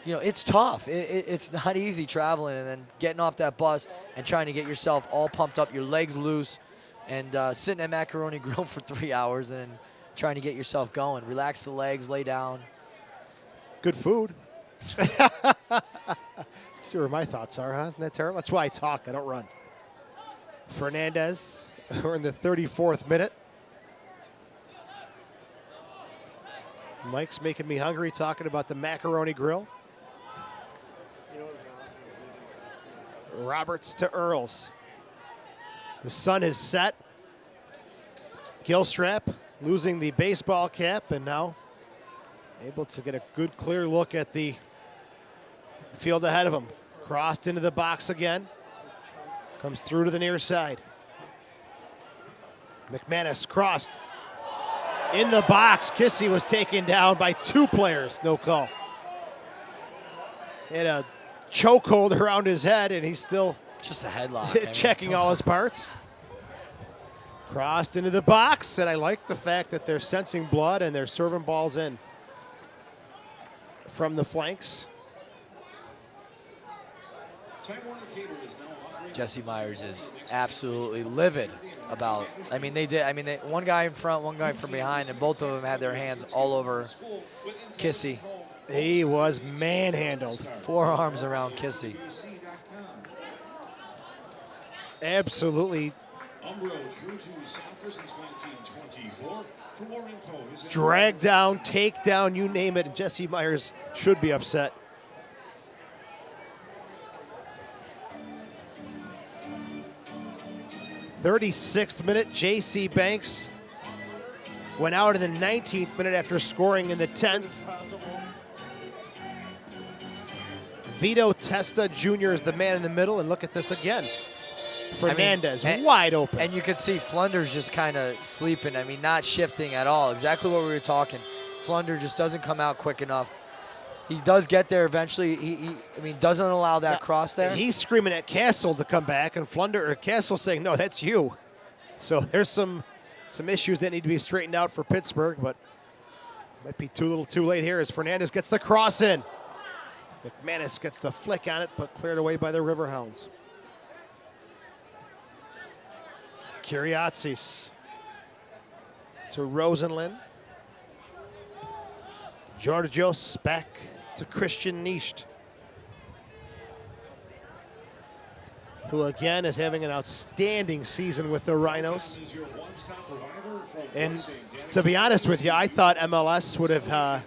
[SPEAKER 1] you know, it's tough. It's not easy traveling and then getting off that bus and trying to get yourself all pumped up, your legs loose, and sitting at Macaroni Grill for 3 hours and trying to get yourself going. Relax the legs, lay down.
[SPEAKER 2] Good food. See where my thoughts are, huh? Isn't that terrible? That's why I talk. I don't run. Fernandez, we're in the 34th minute. Mike's making me hungry talking about the Macaroni Grill. Roberts to Earls. The sun is set. Gilstrap losing the baseball cap and now able to get a good clear look at the field ahead of him. Crossed into the box again. Comes through to the near side. McManus crossed. In the box, Kissy was taken down by 2 players. No call. Had a chokehold around his head, and he's still
[SPEAKER 1] just a headlock.
[SPEAKER 2] checking all his parts. Crossed into the box, and I like the fact that they're sensing blood and they're serving balls in from the flanks.
[SPEAKER 1] Jesse Myers is absolutely livid about. I mean, they one guy in front, one guy from behind, and both of them had their hands all over Kissy.
[SPEAKER 2] He was manhandled.
[SPEAKER 1] 4 arms around Kissy.
[SPEAKER 2] Absolutely drag down, take down, you name it. Jesse Myers should be upset. "36th minute, J.C. Banks went out in the 19th minute after scoring in the 10th. Vito Testa Jr. is the man in the middle, and look at this again. Fernandez, wide open.
[SPEAKER 1] And you could see Flunder's just kind of sleeping. I mean, not shifting at all. Exactly what we were talking. Flunder just doesn't come out quick enough. He does get there eventually. He doesn't allow that cross there.
[SPEAKER 2] He's screaming at Castle to come back, and Castle saying, no, that's you. So there's some issues that need to be straightened out for Pittsburgh, but might be too little too late here as Fernandez gets the cross in. McManus gets the flick on it, but cleared away by the Riverhounds. Kyriazis to Rosenlund. Georgios back to Christian Nisht, who again is having an outstanding season with the Rhinos. And to be honest with you, I thought MLS would have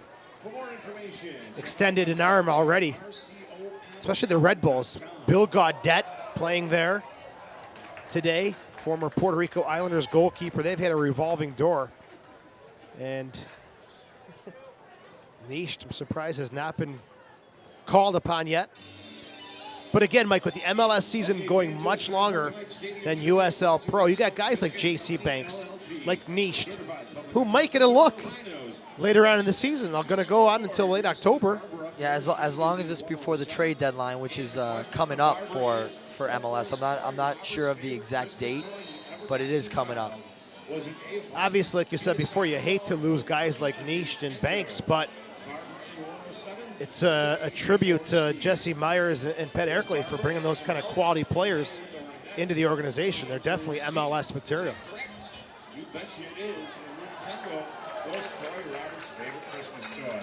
[SPEAKER 2] extended an arm already, especially the Red Bulls. Bill Gaudette playing there today, former Puerto Rico Islanders goalkeeper. They've had a revolving door. And Nisht, I'm surprised, has not been called upon yet. But again, Mike, with the MLS season going much longer than USL Pro, you got guys like J.C. Banks, like Nisht, who might get a look later on in the season. They're going to go on until late October.
[SPEAKER 1] Yeah, as long as it's before the trade deadline, which is coming up for MLS. I'm not sure of the exact date, but it is coming up.
[SPEAKER 2] Obviously, like you said before, you hate to lose guys like Nisht and Banks, but it's a tribute to Jesse Myers and Pat Erkley for bringing those kind of quality players into the organization. They're definitely MLS material.
[SPEAKER 4] You betcha it is. Nintendo was Troy Roberts' favorite Christmas toy.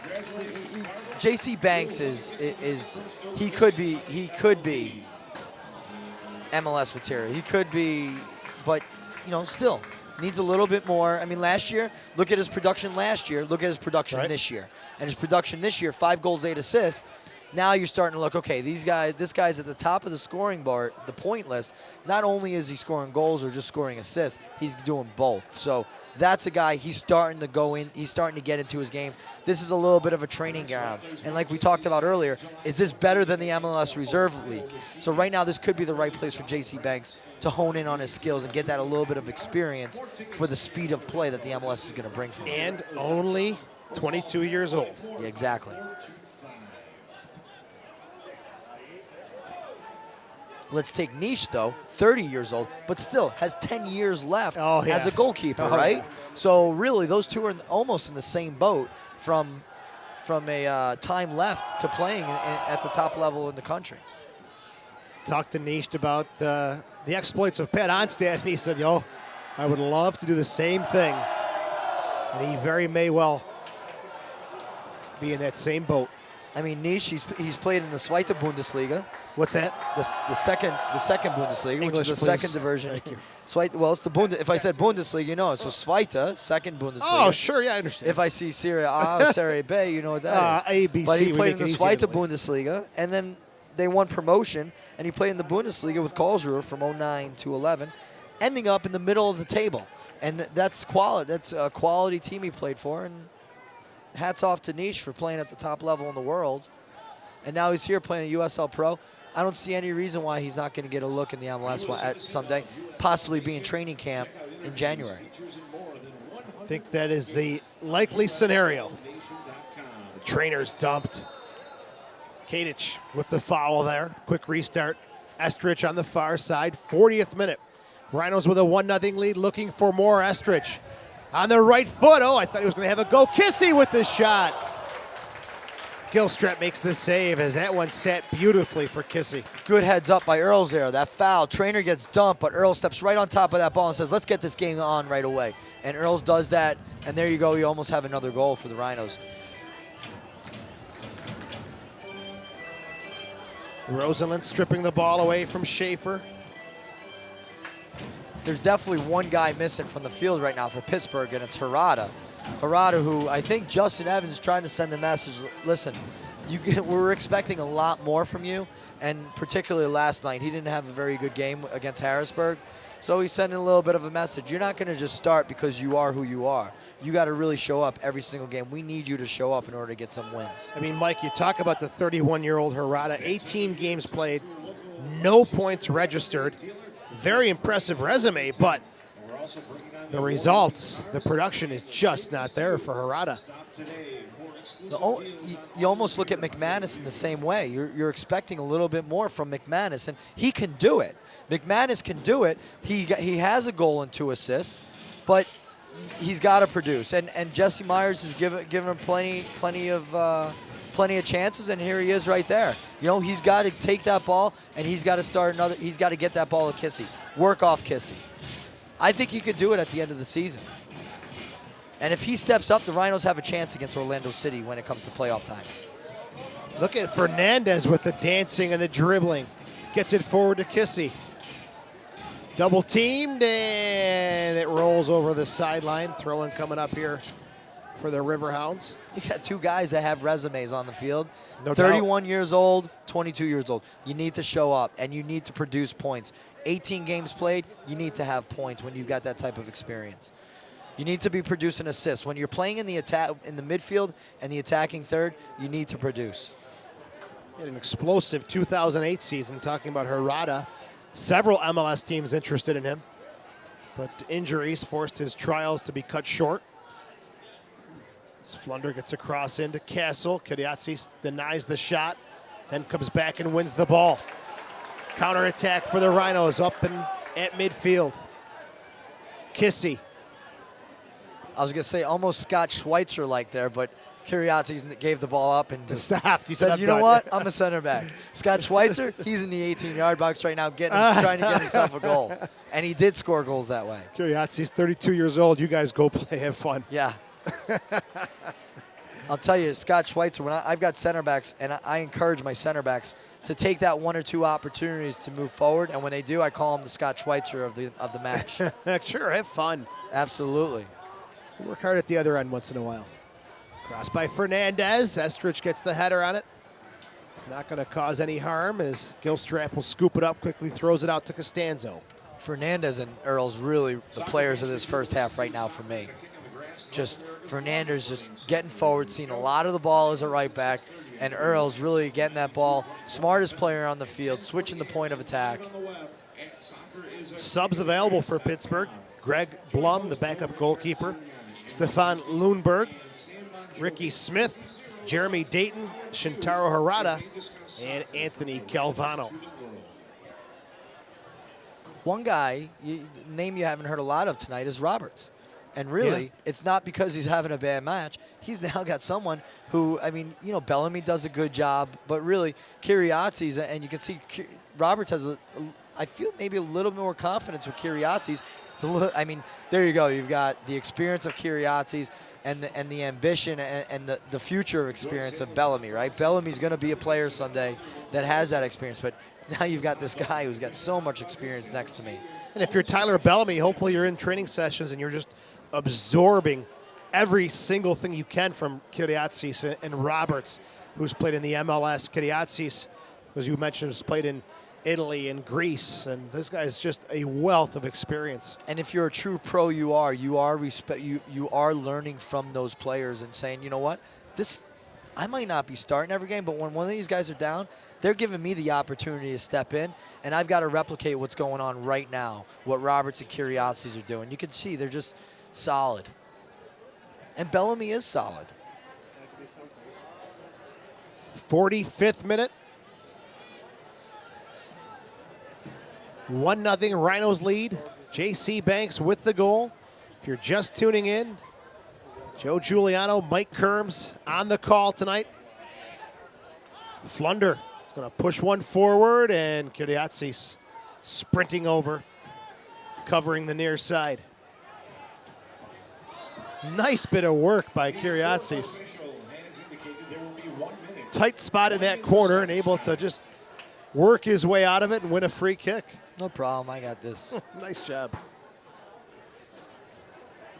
[SPEAKER 4] Congratulations.
[SPEAKER 1] J.C. Banks he could be MLS material. He could be, but still needs a little bit more. I mean, last year, look at his production last year. Look at his production this year. And his production this year, 5 goals, 8 assists. Now you're starting to look, okay, this guy's at the top of the scoring bar, the point list. Not only is he scoring goals or just scoring assists, he's doing both. So that's a guy, he's starting to go in, he's starting to get into his game. This is a little bit of a training ground. And like we talked about earlier, is this better than the MLS Reserve League? So right now, this could be the right place for J.C. Banks to hone in on his skills and get that a little bit of experience for the speed of play that the MLS is going to bring for him.
[SPEAKER 2] And only 22 years old.
[SPEAKER 1] Yeah, exactly. Let's take Niche, though, 30 years old, but still has 10 years left
[SPEAKER 2] Oh, yeah.
[SPEAKER 1] as a goalkeeper,
[SPEAKER 2] Oh,
[SPEAKER 1] right?
[SPEAKER 2] yeah.
[SPEAKER 1] So really, those two are almost in the same boat from a time left to playing at the top level in the country.
[SPEAKER 2] Talked to Nish about the exploits of Pat Onstad, and he said, yo, I would love to do the same thing. And he very may well be in that same boat.
[SPEAKER 1] I mean, Niche, he's played in the Zweite Bundesliga.
[SPEAKER 2] What's that?
[SPEAKER 1] The second Bundesliga,
[SPEAKER 2] English,
[SPEAKER 1] which is the
[SPEAKER 2] please.
[SPEAKER 1] second division.
[SPEAKER 2] Thank you.
[SPEAKER 1] Well, it's the if I said Bundesliga, you know, it's the Zweite, second Bundesliga.
[SPEAKER 2] Oh, sure, yeah, I understand.
[SPEAKER 1] If I see Serie A, Serie B, you know what that is.
[SPEAKER 2] A, B,
[SPEAKER 1] But
[SPEAKER 2] C,
[SPEAKER 1] he
[SPEAKER 2] we
[SPEAKER 1] played in
[SPEAKER 2] make
[SPEAKER 1] the
[SPEAKER 2] it easy
[SPEAKER 1] Zweite
[SPEAKER 2] that way.
[SPEAKER 1] Bundesliga, and then they won promotion, and he played in the Bundesliga with Karlsruhe from 09 to 11, ending up in the middle of the table. And that's quality. That's a quality team he played for, and hats off to Niche for playing at the top level in the world. And now he's here playing at USL Pro. I don't see any reason why he's not going to get a look in the MLS someday, possibly be in training camp in January.
[SPEAKER 2] I think that is the likely scenario. The trainer's dumped. Kadic with the foul there. Quick restart. Estrich on the far side. 40th minute. Rhinos with a 1-0 lead, looking for more. Estrich on the right foot. Oh, I thought he was going to have a go. Kissy with the shot. Gilstrap makes the save as that one sat beautifully for Kissy.
[SPEAKER 1] Good heads up by Earls there. That foul. Trainer gets dumped, but Earls steps right on top of that ball and says, let's get this game on right away. And Earls does that, and there you go. You almost have another goal for the Rhinos.
[SPEAKER 2] Rosalind stripping the ball away from Schaefer.
[SPEAKER 1] There's definitely one guy missing from the field right now for Pittsburgh, and it's Harada. Harada, who I think Justin Evans is trying to send the message, listen, we're expecting a lot more from you, and particularly last night, he didn't have a very good game against Harrisburg, so he's sending a little bit of a message. You're not going to just start because you are who you are. You got to really show up every single game. We need you to show up in order to get some wins.
[SPEAKER 2] I mean, Mike, you talk about the 31-year-old Harada, 18 games played, no points registered. Very impressive resume, but the results, the production is just not there for Harada.
[SPEAKER 1] You almost look at McManus in the same way. You're expecting a little bit more from McManus, and he can do it. McManus can do it. He has a goal and 2 assists, but he's got to produce. And Jesse Myers has given him plenty of chances, and here he is right there. You know, he's got to take that ball, and he's got to start another. He's got to get that ball to Kissy. Work off Kissy. I think he could do it at the end of the season. And if he steps up, the Rhinos have a chance against Orlando City when it comes to playoff time.
[SPEAKER 2] Look at Fernandez with the dancing and the dribbling. Gets it forward to Kissy. Double teamed, and it rolls over the sideline. Throw-in coming up here for the Riverhounds.
[SPEAKER 1] You got 2 guys that have resumes on the field.
[SPEAKER 2] No
[SPEAKER 1] 31 years old, 22 years old. You need to show up, and you need to produce points. 18 games played, you need to have points when you've got that type of experience. You need to be producing assists. When you're playing in the midfield and the attacking third, you need to produce.
[SPEAKER 2] He had an explosive 2008 season, talking about Harada. Several MLS teams interested in him, but injuries forced his trials to be cut short. Flunder gets across into Castle. Kadiatsi denies the shot, then comes back and wins the ball. Counterattack for the Rhinos up and at midfield. Kissy.
[SPEAKER 1] I was going to say almost Scott Schweitzer-like there, but Kiriatsi gave the ball up and just
[SPEAKER 2] Stopped. He
[SPEAKER 1] said,
[SPEAKER 2] "I'm
[SPEAKER 1] you know
[SPEAKER 2] done."
[SPEAKER 1] what? I'm a center back. Scott Schweitzer, he's in the 18-yard box right now trying to get himself a goal. And he did score goals that way.
[SPEAKER 2] Kiriatsi's 32 years old. You guys go play, have fun.
[SPEAKER 1] Yeah. I'll tell you, Scott Schweitzer, when I've got center backs, and I encourage my center backs to take that 1 or 2 opportunities to move forward, and when they do, I call him the Scott Schweitzer of the match.
[SPEAKER 2] Sure, have fun.
[SPEAKER 1] Absolutely.
[SPEAKER 2] Work hard at the other end once in a while. Cross by Fernandez. Estrich gets the header on it. It's not going to cause any harm as Gilstrap will scoop it up, quickly throws it out to Costanzo.
[SPEAKER 1] Fernandez and Earl's really the players of this first half right now for me. Just Fernandez just getting forward, seeing a lot of the ball as a right back, and Earl's really getting that ball. Smartest player on the field, switching the point of attack.
[SPEAKER 2] Subs available for Pittsburgh. Greg Blum, the backup goalkeeper. Stefan Lundberg, Ricky Smith, Jeremy Dayton, Shintaro Harada, and Anthony Calvano.
[SPEAKER 1] One guy, name you haven't heard a lot of tonight is Roberts. And really, it's not because he's having a bad match. He's now got someone who, I mean, you know, Bellamy does a good job, but really, Kiriatsi's, and you can see Roberts has I feel maybe a little more confidence with Kiriatsi's. It's a little, I mean, there you go. You've got the experience of Kiriatsi's and the ambition and the future experience of Bellamy, right? Bellamy's going to be a player someday that has that experience, but now you've got this guy who's got so much experience next to me.
[SPEAKER 2] And if you're Tyler Bellamy, hopefully you're in training sessions and you're just absorbing every single thing you can from Kiriatsis and Roberts, who's played in the MLS. Kiriatsis, as you mentioned, has played in Italy and Greece, and this guy's just a wealth of experience.
[SPEAKER 1] And if you're a true pro, you are learning from those players and saying, you know what, I might not be starting every game, but when one of these guys are down, they're giving me the opportunity to step in, and I've got to replicate what's going on right now, what Roberts and Kiriatis are doing. You can see they're just solid. And Bellamy is solid.
[SPEAKER 2] 45th minute. 1-0 Rhinos lead. J.C. Banks with the goal. If you're just tuning in, Joe Giuliano, Mike Kerms on the call tonight. Flunder is going to push one forward, and Kiriatsis sprinting over, covering the near side. Nice bit of work by Kiriatsis. Tight spot in that corner and able to just work his way out of it and win a free kick.
[SPEAKER 1] No problem, I got this.
[SPEAKER 2] Nice job.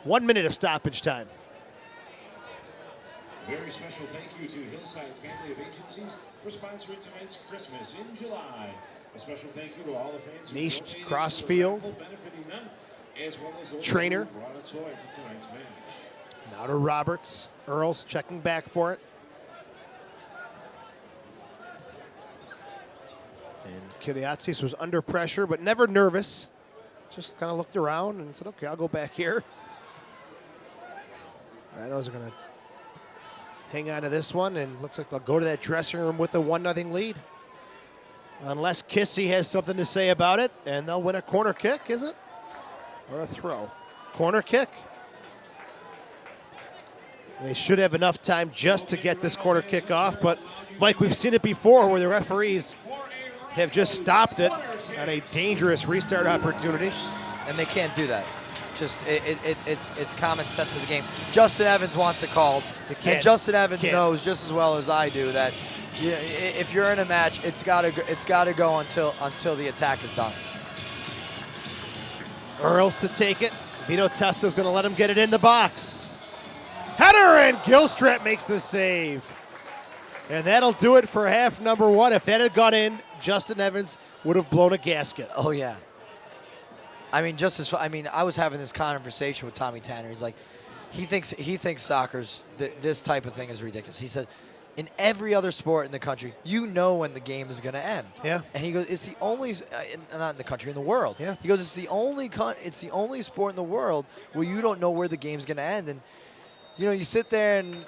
[SPEAKER 2] 1 minute of stoppage time.
[SPEAKER 4] Very special thank you to Hillside Family of Agencies for sponsoring tonight's Christmas in July. A special thank you to all the fans who
[SPEAKER 2] Niche
[SPEAKER 4] donated
[SPEAKER 2] Crossfield.
[SPEAKER 4] to the raffle benefiting them, as well as those
[SPEAKER 2] Trainer.
[SPEAKER 4] who brought a toy to tonight's match.
[SPEAKER 2] Now to Roberts. Earls checking back for it. And Kiriatsis was under pressure, but never nervous. Just kind of looked around and said, okay, I'll go back here. Rhinos are going to hang on to this one, and looks like they'll go to that dressing room with a 1-0 lead. Unless Kissy has something to say about it, and they'll win a corner kick, is it? Or a throw? Corner kick. They should have enough time just to get this corner kick off, but Mike, we've seen it before where the referees have just stopped it on a dangerous restart opportunity.
[SPEAKER 1] And they can't do that. Just it's common sense of the game. Justin Evans wants it called, and Justin Evans knows just as well as I do that if you're in a match, it's got to go until the attack is done.
[SPEAKER 2] Earls to take it. Vito Testa's going to let him get it in the box. Header, and Gilstrap makes the save. And that'll do it for half number one. If that had gone in, Justin Evans would have blown a gasket.
[SPEAKER 1] Oh, yeah. I mean, I was having this conversation with Tommy Tanner. He's like, he thinks soccer's this type of thing is ridiculous. He said, in every other sport in the country, you know when the game is going to end.
[SPEAKER 2] Yeah.
[SPEAKER 1] And he goes, it's the only not in the country, in the world.
[SPEAKER 2] Yeah.
[SPEAKER 1] He goes, it's the only sport in the world where you don't know where the game's going to end. And you know, you sit there and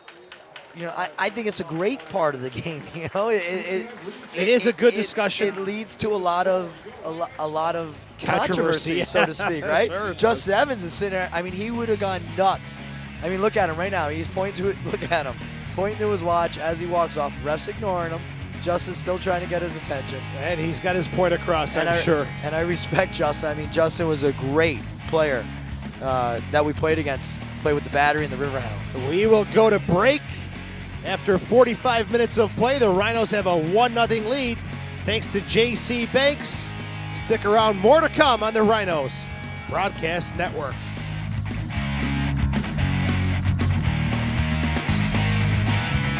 [SPEAKER 1] I think it's a great part of the game. You know, it
[SPEAKER 2] is a good discussion.
[SPEAKER 1] It leads to a lot of controversy, so to speak, right?
[SPEAKER 2] Sure,
[SPEAKER 1] Justin Evans is sitting there. I mean, he would have gone nuts. I mean, look at him right now. He's pointing to it. Look at him, pointing to his watch as he walks off. Ref's ignoring him. Justin's still trying to get his attention,
[SPEAKER 2] and he's got his point across. I'm sure.
[SPEAKER 1] And I respect Justin. I mean, Justin was a great player that we played against. Played with the Battery and the Riverhounds.
[SPEAKER 2] We will go to break. After 45 minutes of play, the Rhinos have a 1-0 lead thanks to J.C. Banks. Stick around, more to come on the Rhinos Broadcast Network.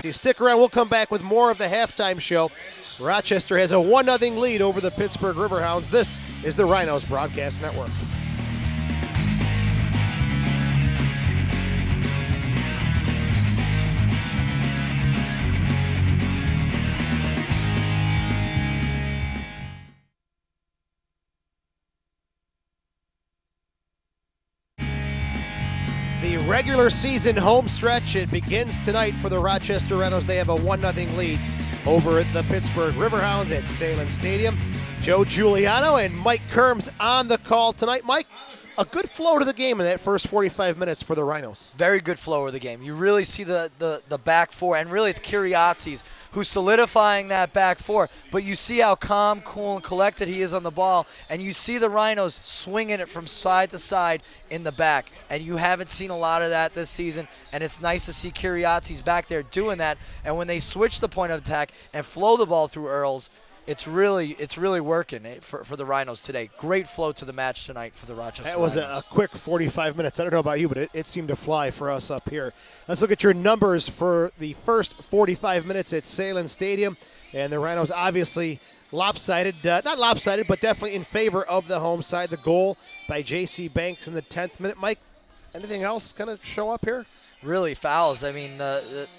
[SPEAKER 2] You stick around, we'll come back with more of the halftime show. Rochester has a 1-0 lead over the Pittsburgh Riverhounds. This is the Rhinos Broadcast Network. The regular season home stretch, it begins tonight for the Rochester Rhinos. They have a 1-0 lead over the Pittsburgh Riverhounds at Salem Stadium. Joe Giuliano and Mike Kerms on the call tonight. Mike, a good flow to the game in that first 45 minutes for the Rhinos.
[SPEAKER 1] Very good flow of the game. You really see the back four, and really it's Kiriatzis who's solidifying that back four. But you see how calm, cool, and collected he is on the ball, and you see the Rhinos swinging it from side to side in the back. And you haven't seen a lot of that this season, and it's nice to see Kiriatzis back there doing that. And when they switch the point of attack and flow the ball through Earls, it's really working for the Rhinos today. Great flow to the match tonight for the Rochester
[SPEAKER 2] That was
[SPEAKER 1] Rhinos.
[SPEAKER 2] a quick 45 minutes. I don't know about you, but it seemed to fly for us up here. Let's look at your numbers for the first 45 minutes at Salem Stadium. And the Rhinos obviously lopsided, not lopsided, but definitely in favor of the home side. The goal by J.C. Banks in the 10th minute. Mike, anything else kind of show up here?
[SPEAKER 1] Really fouls. I mean,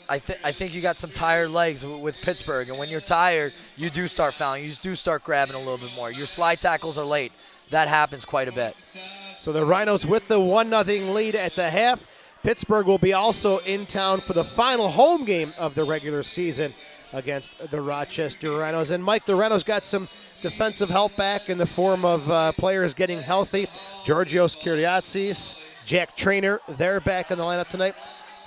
[SPEAKER 1] I think you got some tired legs with Pittsburgh, and when you're tired, you do start fouling. You do start grabbing a little bit more. Your slide tackles are late. That happens quite a bit.
[SPEAKER 2] So the Rhinos with the 1-0 lead at the half. Pittsburgh will be also in town for the final home game of the regular season against the Rochester Rhinos. And Mike, the Rhinos got some defensive help back in the form of players getting healthy. Georgios Kiriatzis, Jack Trainer, they're back in the lineup tonight.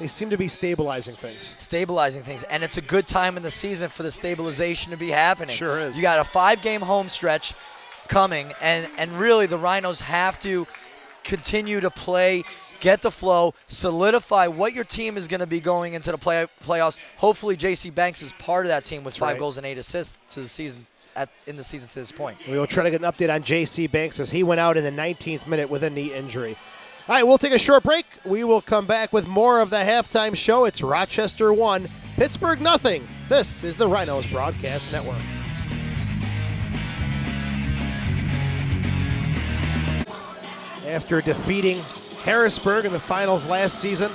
[SPEAKER 2] They seem to be stabilizing things.
[SPEAKER 1] And it's a good time in the season for the stabilization to be happening.
[SPEAKER 2] Sure is.
[SPEAKER 1] You got a 5-game home stretch coming, and really the Rhinos have to continue to play, get the flow, solidify what your team is going to be going into the playoffs. Hopefully J.C. Banks is part of that team with 5 goals and 8 assists to the season. In the season to this point.
[SPEAKER 2] We will try to get an update on J.C. Banks as he went out in the 19th minute with a knee injury. All right, we'll take a short break. We will come back with more of the halftime show. It's Rochester 1, Pittsburgh 0. This is the Rhinos Broadcast Network. After defeating Harrisburg in the finals last season.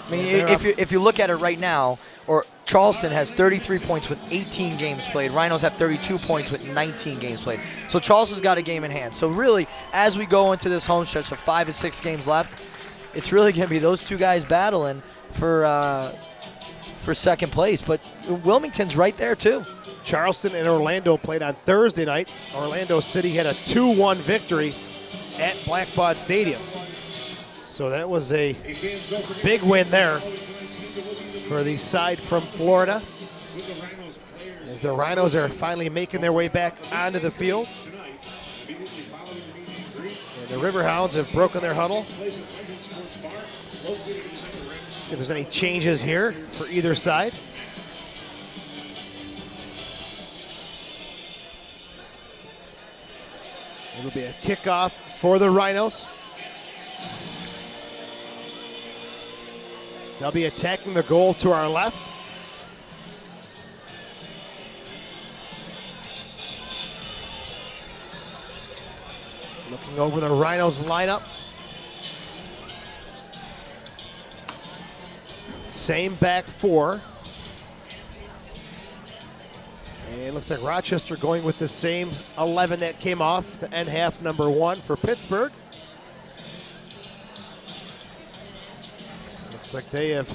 [SPEAKER 1] I mean, if you look at it right now, or Charleston has 33 points with 18 games played. Rhinos have 32 points with 19 games played. So Charleston's got a game in hand. So really, as we go into this home stretch of 5 and 6 games left, it's really going to be those two guys battling for second place. But Wilmington's right there too.
[SPEAKER 2] Charleston and Orlando played on Thursday night. Orlando City had a 2-1 victory at Blackbaud Stadium. So that was a big win there for the side from Florida, as the Rhinos are finally making their way back onto the field. And the Riverhounds have broken their huddle. Let's see if there's any changes here for either side. It'll be a kickoff for the Rhinos. They'll be attacking the goal to our left. Looking over the Rhinos lineup. Same back four. And it looks like Rochester going with the same 11 that came off to end half number 1 for Pittsburgh. Looks like they have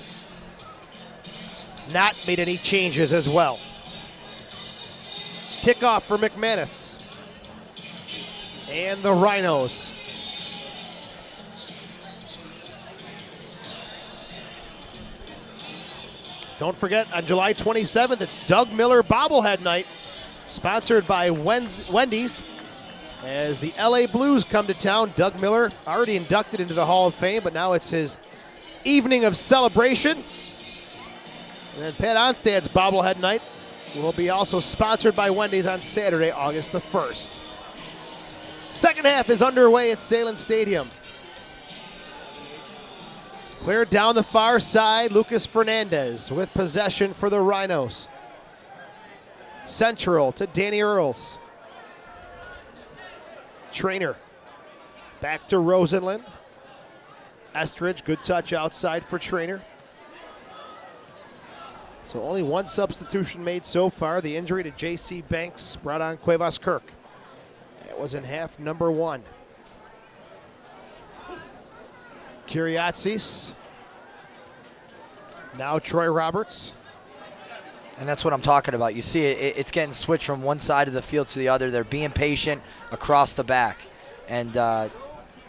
[SPEAKER 2] not made any changes as well. Kickoff for McManus. And the Rhinos. Don't forget, on July 27th, it's Doug Miller Bobblehead Night, sponsored by Wendy's. As the LA Blues come to town, Doug Miller already inducted into the Hall of Fame, but now it's his evening of celebration. And then Pat Onstad's Bobblehead Night will be also sponsored by Wendy's on Saturday, August the 1st. Second half is underway at Salem Stadium. Cleared down the far side, Lucas Fernandez with possession for the Rhinos. Central to Danny Earls. Trainer back to Rosenlund. Estridge, good touch outside for Trainer. So only one substitution made so far. The injury to J.C. Banks brought on Cuevas Kirk. That was in half number 1. Kiriatzis. Now Troy Roberts.
[SPEAKER 1] And that's what I'm talking about. You see it's getting switched from one side of the field to the other. They're being patient across the back. And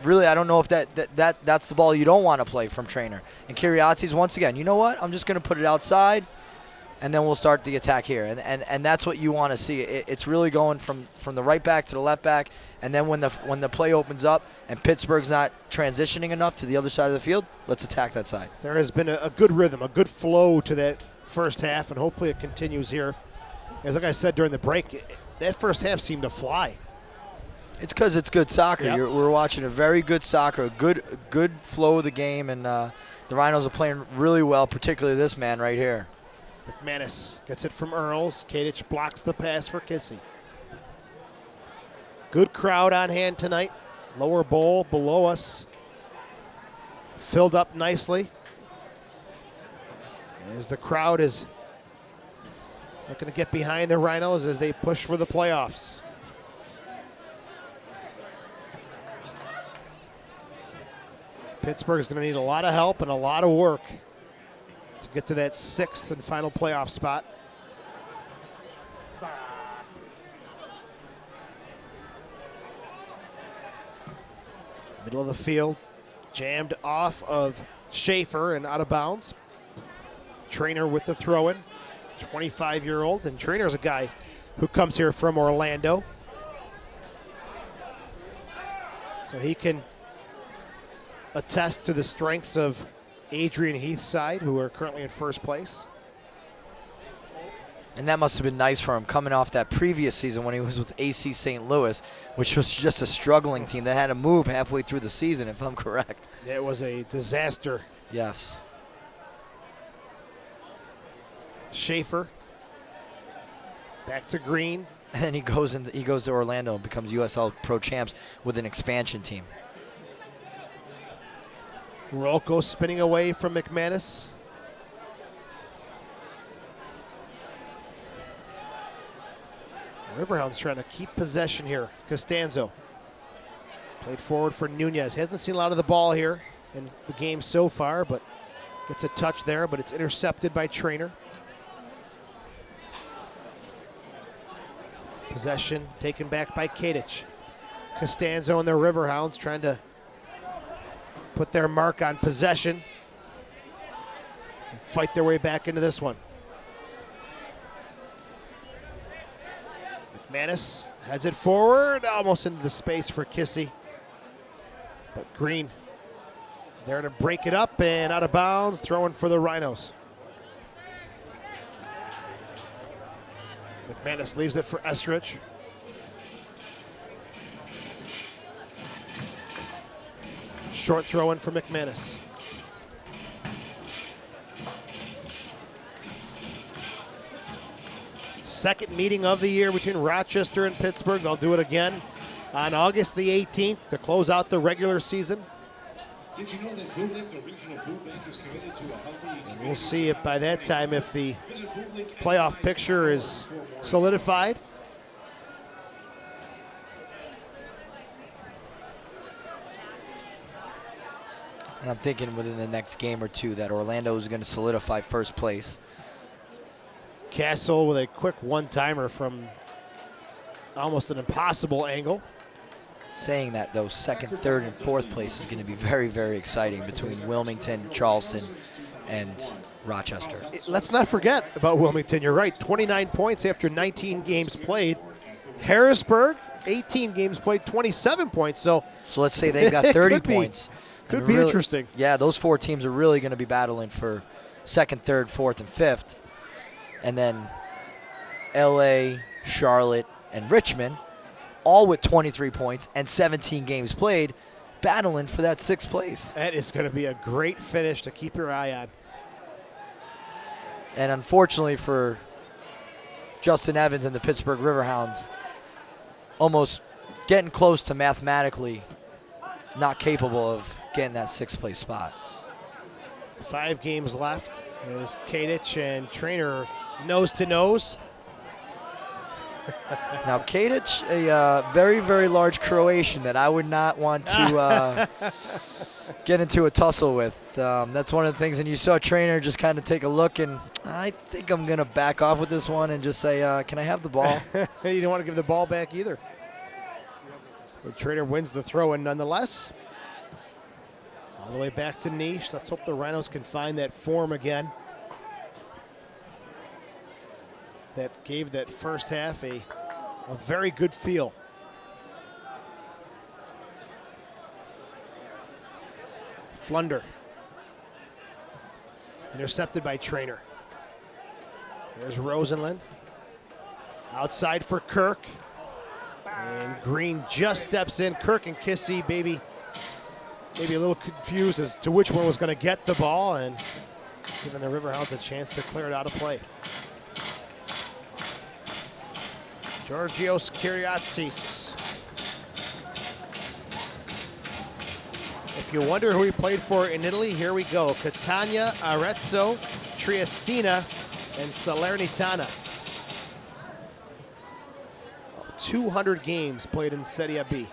[SPEAKER 1] really, I don't know if that's the ball you don't want to play from Trainer. And Kiriatis, once again, you know what? I'm just going to put it outside, and then we'll start the attack here. And that's what you want to see. It's really going from the right back to the left back. And then when the play opens up and Pittsburgh's not transitioning enough to the other side of the field, let's attack that side.
[SPEAKER 2] There has been a good rhythm, a good flow to that first half, and hopefully it continues here. As like I said during the break, that first half seemed to fly.
[SPEAKER 1] It's because it's good soccer.
[SPEAKER 2] Yep.
[SPEAKER 1] We're watching a very good soccer, a good flow of the game, and the Rhinos are playing really well, particularly this man right here.
[SPEAKER 2] McManus gets it from Earls. Kadich blocks the pass for Kissy. Good crowd on hand tonight. Lower bowl below us. Filled up nicely. As the crowd is looking to get behind the Rhinos as they push for the playoffs. Pittsburgh is going to need a lot of help and a lot of work to get to that 6th and final playoff spot. Middle of the field, jammed off of Schaefer and out of bounds. Trainer with the throw-in, 25-year-old, and Trainer's a guy who comes here from Orlando. So he can attest to the strengths of Adrian Heath's side, who are currently in first place.
[SPEAKER 1] And that must have been nice for him coming off that previous season when he was with AC St. Louis, which was just a struggling team that had to move halfway through the season, if I'm correct.
[SPEAKER 2] It was a disaster.
[SPEAKER 1] Yes.
[SPEAKER 2] Schaefer back to Green.
[SPEAKER 1] And then he goes to Orlando and becomes USL Pro Champs with an expansion team.
[SPEAKER 2] Rolko spinning away from McManus. Riverhounds trying to keep possession here. Costanzo played forward for Nunez. Hasn't seen a lot of the ball here in the game so far, but gets a touch there, but it's intercepted by Trainer. Possession taken back by Kadich. Costanzo and the Riverhounds trying to put their mark on possession and fight their way back into this one. McManus heads it forward, almost into the space for Kissy. But Green there to break it up and out of bounds, throwing for the Rhinos. McManus leaves it for Estridge. Short throw in for McManus. Second meeting of the year between Rochester and Pittsburgh. They'll do it again on August the 18th to close out the regular season.
[SPEAKER 4] Did you know that Food Link, the regional food bank, is committed to a healthy community?
[SPEAKER 2] We'll see if by that time if the playoff picture is solidified.
[SPEAKER 1] And I'm thinking within the next game or two that Orlando is going to solidify first place.
[SPEAKER 2] Castle with a quick one-timer from almost an impossible angle.
[SPEAKER 1] Saying that, though, second, third, and fourth place is going to be very, very exciting between Wilmington, Charleston, and Rochester.
[SPEAKER 2] Let's not forget about Wilmington. You're right, 29 points after 19 games played. Harrisburg, 18 games played, 27 points. So
[SPEAKER 1] let's say they've got 30 points.
[SPEAKER 2] Could be
[SPEAKER 1] really
[SPEAKER 2] interesting.
[SPEAKER 1] Yeah, those four teams are really going to be battling for second, third, fourth, and fifth. And then L.A., Charlotte, and Richmond, all with 23 points and 17 games played, battling for that sixth place.
[SPEAKER 2] That is going to be a great finish to keep your eye on.
[SPEAKER 1] And unfortunately for Justin Evans and the Pittsburgh Riverhounds, almost getting close to mathematically not capable of getting that sixth place spot.
[SPEAKER 2] 5 games left as Kadich and Trainer nose to nose.
[SPEAKER 1] Now, Kadic, a very, very large Croatian that I would not want to get into a tussle with. That's one of the things, and you saw a trainer just kind of take a look, and I think I'm going to back off with this one and just say, can I have the ball?
[SPEAKER 2] You don't want to give the ball back either. The trainer wins the throw-in nonetheless. All the way back to Niche. Let's hope the Rhinos can find that form again. That gave that first half a very good feel. Flunder. Intercepted by Trainer. There's Rosenlund. Outside for Kirk. And Green just steps in. Kirk and Kissy, maybe a little confused as to which one was going to get the ball, and giving the Riverhounds a chance to clear it out of play. Georgios Kyriatsis. If you wonder who he played for in Italy, here we go. Catania, Arezzo, Triestina, and Salernitana. 200 games played in Serie B.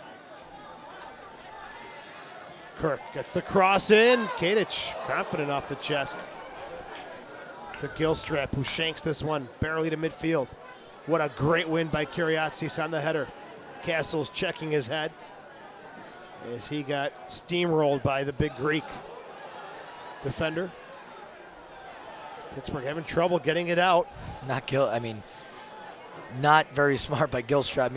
[SPEAKER 2] Kirk gets the cross in. Kadic confident off the chest. To Gilstrap, who shanks this one barely to midfield. What a great win by Kyriatsis on the header. Castle's checking his head as he got steamrolled by the big Greek defender. Pittsburgh having trouble getting it out.
[SPEAKER 1] Not very smart by Gilstrap.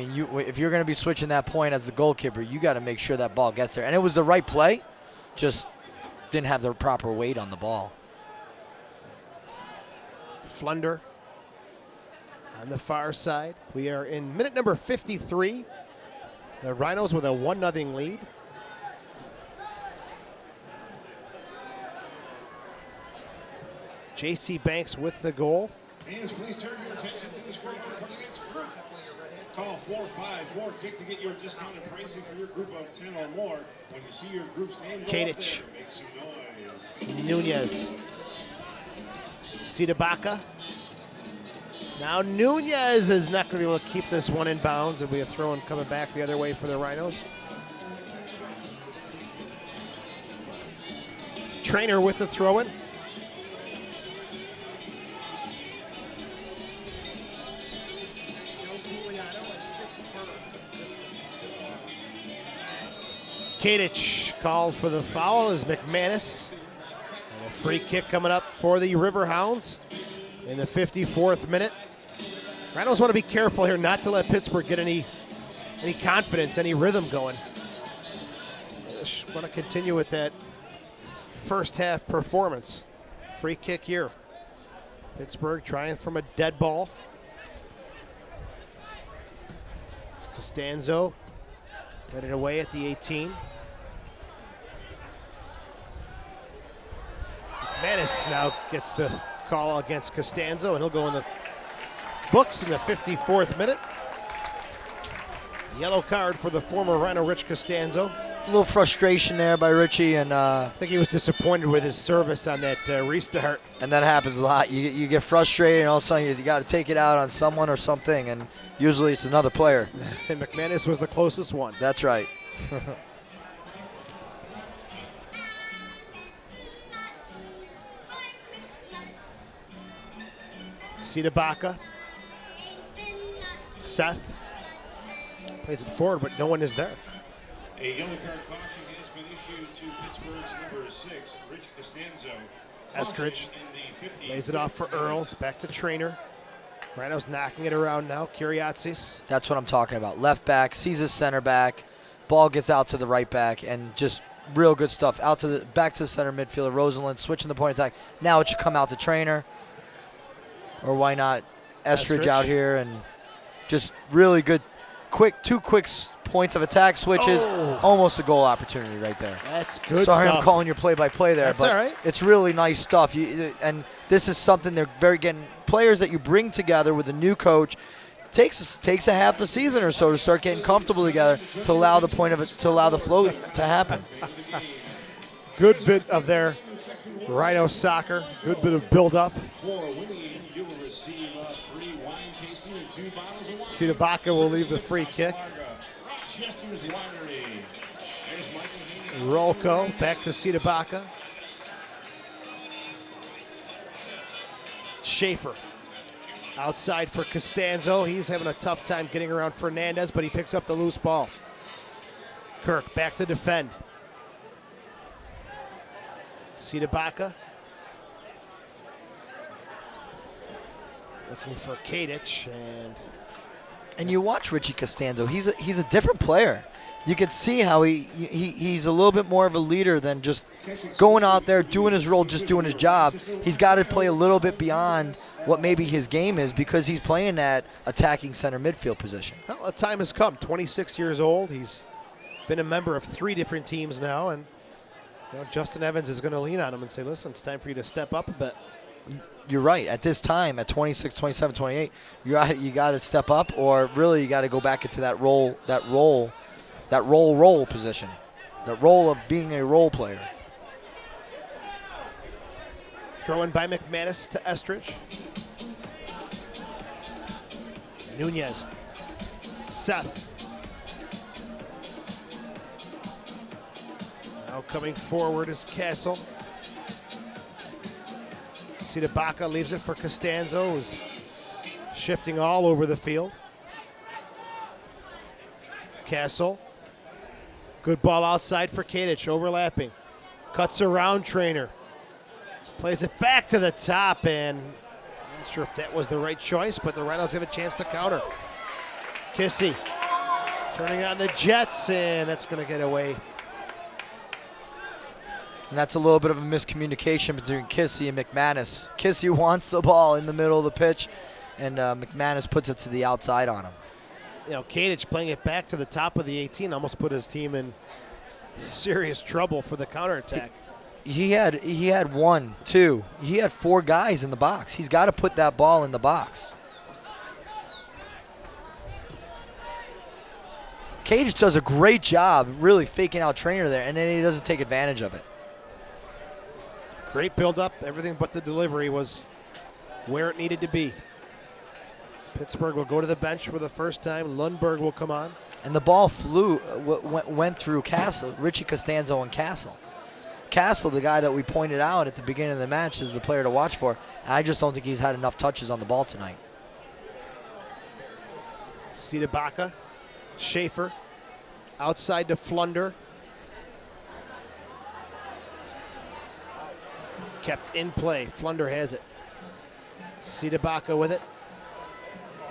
[SPEAKER 1] If you're going to be switching that point as the goalkeeper, you got to make sure that ball gets there. And it was the right play, just didn't have the proper weight on the ball.
[SPEAKER 2] Flunder on the far side. We are in minute number 53. The Rhinos with a 1-0 lead. J.C. Banks with the goal.
[SPEAKER 4] Fans, please turn your attention to the scoreboard for tonight's groups. Call 454-KICK to get your discounted pricing for your group of 10 or more. When you see your group's name go up there, make some noise.
[SPEAKER 2] Nunez. Sidabaka. Now Nunez is not going to be able to keep this one in bounds. It'll be a throw-in coming back the other way for the Rhinos. Trainer with the throw-in. Kadic called for the foul as McManus. And a free kick coming up for the Riverhounds in the 54th minute. Rhinos want to be careful here not to let Pittsburgh get any confidence, any rhythm going. They just want to continue with that first half performance. Free kick here. Pittsburgh trying from a dead ball. It's Costanzo. Led it away at the 18. McManus now gets the call against Costanzo, and he'll go in the books in the 54th minute. Yellow card for the former Rhino Rich Costanzo.
[SPEAKER 1] A little frustration there by Richie, and
[SPEAKER 2] I think he was disappointed with his service on that restart.
[SPEAKER 1] And that happens a lot. You get frustrated, and all of a sudden you got to take it out on someone or something, and usually it's another player.
[SPEAKER 2] And McManus was the closest one.
[SPEAKER 1] That's right.
[SPEAKER 2] Sidabaka. Seth plays it forward, but no one is there.
[SPEAKER 4] A yellow card caution has been issued to Pittsburgh's number 6, Rich Costanzo.
[SPEAKER 2] Estridge lays it off for Earls. Back to Trainer. Rhinos knocking it around now. Kyriatsis.
[SPEAKER 1] That's what I'm talking about. Left back, sees his center back. Ball gets out to the right back, and just real good stuff. Out to the back to the center midfielder. Rosenlund switching the point of attack. Now it should come out to Trainer. Or why not Estridge out here, and just really good, two quick points of attack switches.
[SPEAKER 2] Oh.
[SPEAKER 1] Almost a goal opportunity right there.
[SPEAKER 2] That's good
[SPEAKER 1] Sorry,
[SPEAKER 2] stuff.
[SPEAKER 1] I'm calling your play-by-play there.
[SPEAKER 2] That's
[SPEAKER 1] but
[SPEAKER 2] all right.
[SPEAKER 1] It's really nice stuff. And this is something they're very getting players that you bring together with a new coach. Takes a half a season or so to start getting comfortable together to allow the point of it, to allow the flow to happen.
[SPEAKER 2] Good bit of their Rhino soccer. Good bit of build-up.
[SPEAKER 4] For winning, you will receive free wine tasting and 2 bottles of wine.
[SPEAKER 2] Sidabaka will leave the free kick.
[SPEAKER 4] Rochester's Winery. There's Michael Haney.
[SPEAKER 2] Rolko back to Sidabaka. Schaefer outside for Costanzo. He's having a tough time getting around Fernandez, but he picks up the loose ball. Kirk back to defend. Sidabaka looking for Kadich,
[SPEAKER 1] And you watch Richie Costanzo. He's a different player. You can see how he's a little bit more of a leader than just going out there, doing his role, just doing his job. He's got to play a little bit beyond what maybe his game is because he's playing that attacking center midfield position.
[SPEAKER 2] well, a time has come. 26 years old. He's been a member of 3 different teams now, and Justin Evans is going to lean on him and say, listen, it's time for you to step up a bit.
[SPEAKER 1] You're right. At this time, at 26, 27, 28, you got to step up, or really you got to go back into that role position, that role of being a role player.
[SPEAKER 2] Throw in by McManus to Estridge. Nunez. Seth. Now coming forward is Castle. Sidabaka leaves it for Costanzo, who's shifting all over the field. Castle. Good ball outside for Kadich, overlapping. Cuts around Trainer. Plays it back to the top, and I'm not sure if that was the right choice, but the Rhinos have a chance to counter. Kissy turning on the Jets, and that's going to get away.
[SPEAKER 1] And that's a little bit of a miscommunication between Kissy and McManus. Kissy wants the ball in the middle of the pitch, and McManus puts it to the outside on him.
[SPEAKER 2] Kadich playing it back to the top of the 18 almost put his team in serious trouble for the counterattack.
[SPEAKER 1] He had 1, 2. He had 4 guys in the box. He's got to put that ball in the box. Kadich does a great job really faking out Trainer there, and then he doesn't take advantage of it.
[SPEAKER 2] Great build-up. Everything but the delivery was where it needed to be. Pittsburgh will go to the bench for the first time. Lundberg will come on.
[SPEAKER 1] And the ball went through Castle, Richie Costanzo and Castle. Castle, the guy that we pointed out at the beginning of the match, is the player to watch for. And I just don't think he's had enough touches on the ball tonight.
[SPEAKER 2] Sidabaka, Schaefer, outside to Flunder. Kept in play. Flunder has it. Sidabaka with it.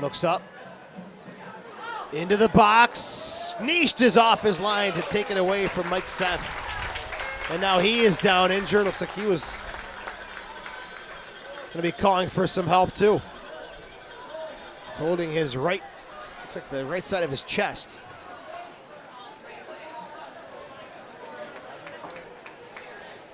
[SPEAKER 2] Looks up. Into the box. Nisht is off his line to take it away from Mike Seth. And now he is down injured. Looks like he was going to be calling for some help too. He's holding his right, looks like the right side of his chest.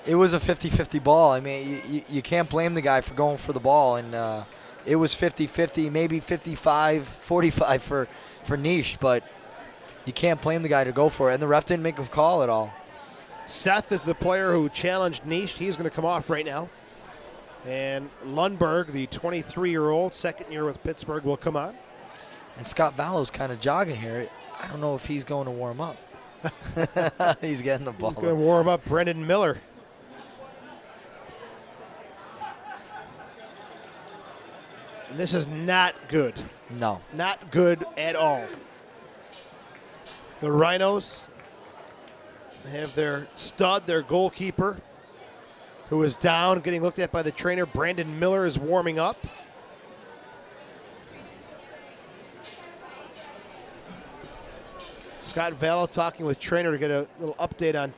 [SPEAKER 1] It was a 50-50 ball. I mean, you can't blame the guy for going for the ball, and it was 50-50, maybe 55-45 for Nish, but you can't blame the guy to go for it, and the ref didn't make a call at all.
[SPEAKER 2] Seth is the player who challenged Nish. He's going to come off right now. And Lundberg, the 23-year-old, second year with Pittsburgh, will come on.
[SPEAKER 1] And Scott Vallow's kind of jogging here. I don't know if he's going to warm up. He's getting the ball.
[SPEAKER 2] He's going to warm up Brendan Miller. And this is not good.
[SPEAKER 1] No.
[SPEAKER 2] Not good at all. The Rhinos have their stud, their goalkeeper, who is down, getting looked at by the trainer. Brandon Miller is warming up. Scott Vallow talking with trainer to get a little update on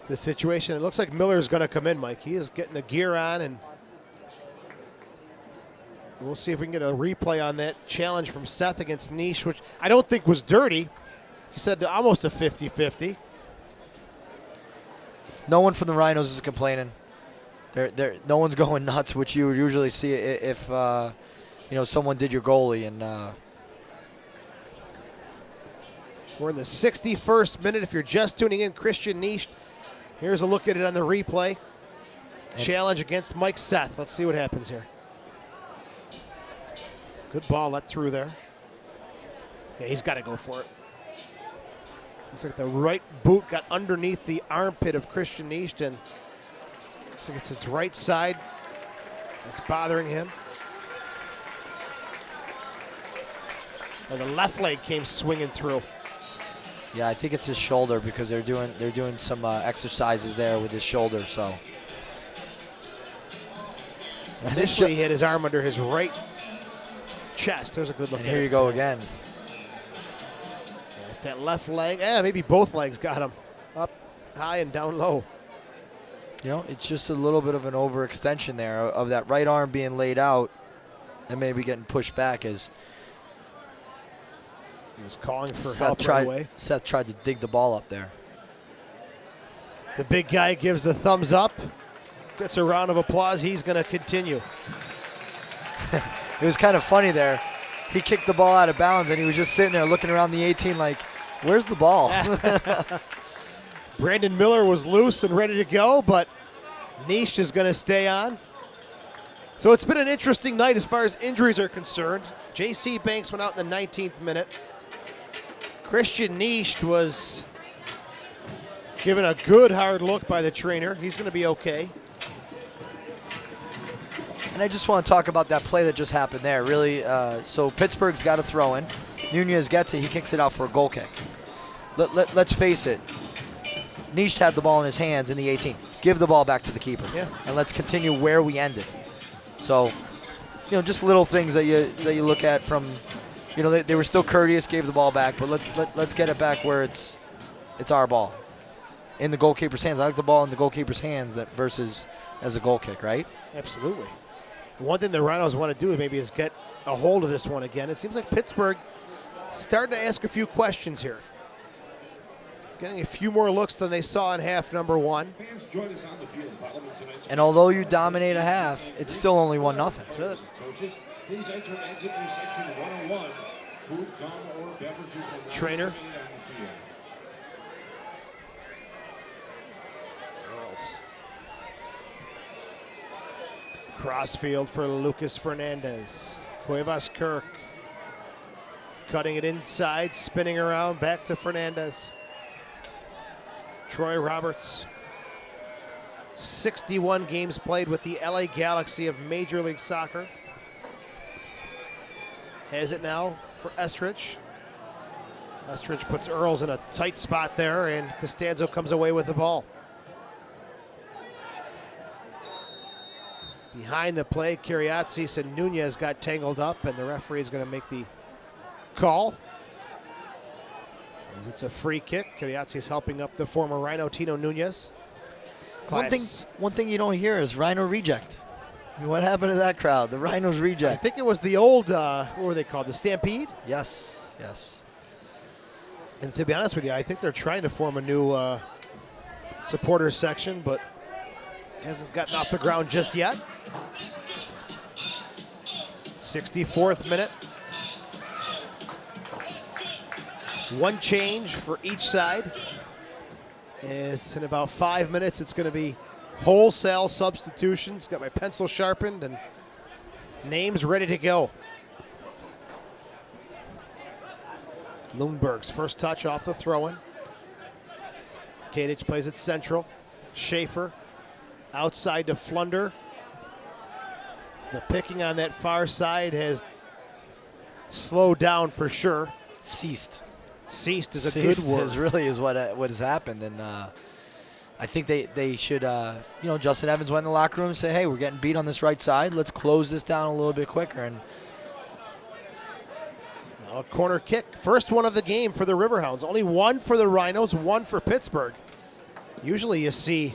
[SPEAKER 2] the situation. It looks like Miller is going to come in, Mike. He is getting the gear on, and we'll see if we can get a replay on that challenge from Seth against Nish, which I don't think was dirty. He said almost a 50-50.
[SPEAKER 1] No one from the Rhinos is complaining. No one's going nuts, which you would usually see if someone did your goalie. And
[SPEAKER 2] we're in the 61st minute. If you're just tuning in, Christian Nish. Here's a look at it on the replay. Challenge against Mike Seth. Let's see what happens here. Good ball let through there. Yeah, he's got to go for it. Looks like the right boot got underneath the armpit of Christian Niest, and looks like it's its right side that's bothering him. Or the left leg came swinging through.
[SPEAKER 1] Yeah, I think it's his shoulder because they're doing some exercises there with his shoulder. So
[SPEAKER 2] Initially, he had his arm under his right chest. There's a good look.
[SPEAKER 1] And here you go again.
[SPEAKER 2] It's that left leg. Maybe both legs got him. Up high and down low.
[SPEAKER 1] You know, it's just a little bit of an overextension there of that right arm being laid out and maybe getting pushed back as
[SPEAKER 2] he was calling for help right away.
[SPEAKER 1] Seth tried to dig the ball up there.
[SPEAKER 2] The big guy gives the thumbs up. Gets a round of applause. He's going to continue.
[SPEAKER 1] It was kind of funny there. He kicked the ball out of bounds, and he was just sitting there looking around the 18 like, where's the ball?
[SPEAKER 2] Brandon Miller was loose and ready to go, but Niest is going to stay on. So it's been an interesting night as far as injuries are concerned. J.C. Banks went out in the 19th minute. Christian Niest was given a good hard look by the trainer. He's going to be okay.
[SPEAKER 1] And I just want to talk about that play that just happened there. Really, so Pittsburgh's got a throw in. Nunez gets it. He kicks it out for a goal kick. Let's face it. Niest had the ball in his hands in the 18. Give the ball back to the keeper.
[SPEAKER 2] Yeah.
[SPEAKER 1] And let's continue where we ended. So, just little things that you look at from, they were still courteous, gave the ball back, but let's get it back where it's our ball. In the goalkeeper's hands. I like the ball in the goalkeeper's hands versus as a goal kick, right?
[SPEAKER 2] Absolutely. One thing the Rhinos want to do is get a hold of this one again. It seems like Pittsburgh starting to ask a few questions here. Getting a few more looks than they saw in half number one.
[SPEAKER 4] Fans, join us on the field following tonight's
[SPEAKER 1] And although you dominate a half, it's still only 1-0.
[SPEAKER 4] coaches. Please enter and exit through section 101. Food, gum, or beverages will not
[SPEAKER 2] Trainer.
[SPEAKER 4] be permitted on the field.
[SPEAKER 2] Crossfield for Lucas Fernandez. Cuevas Kirk cutting it inside, spinning around, back to Fernandez. Troy Roberts, 61 games played with the LA Galaxy of Major League Soccer. Has it now for Estridge. Estridge puts Earls in a tight spot there, and Costanzo comes away with the ball. Behind the play, Kiriatsis and Nunez got tangled up, and the referee is going to make the call. As it's a free kick. Kiriatsis helping up the former Rhino, Tino Nunez.
[SPEAKER 1] One thing you don't hear is Rhino reject. What happened to that crowd? The Rhinos
[SPEAKER 2] I
[SPEAKER 1] reject.
[SPEAKER 2] think it was the old, what were they called, the Stampede?
[SPEAKER 1] Yes.
[SPEAKER 2] And to be honest with you, I think they're trying to form a new supporters section, but hasn't gotten off the ground just yet. 64th minute. One change for each side. As in about 5 minutes, it's going to be wholesale substitutions. Got my pencil sharpened and names ready to go. Lundberg's first touch off the throw-in. Kadich plays it central. Schaefer outside to Flunder. The picking on that far side has slowed down for sure.
[SPEAKER 1] Ceased.
[SPEAKER 2] Ceased is a good word.
[SPEAKER 1] Is what has happened, and I think they should. Justin Evans went in the locker room and said, "Hey, we're getting beat on this right side. Let's close this down a little bit quicker." And
[SPEAKER 2] now a corner kick, first one of the game for the Riverhounds. Only one for the Rhinos, one for Pittsburgh. Usually you see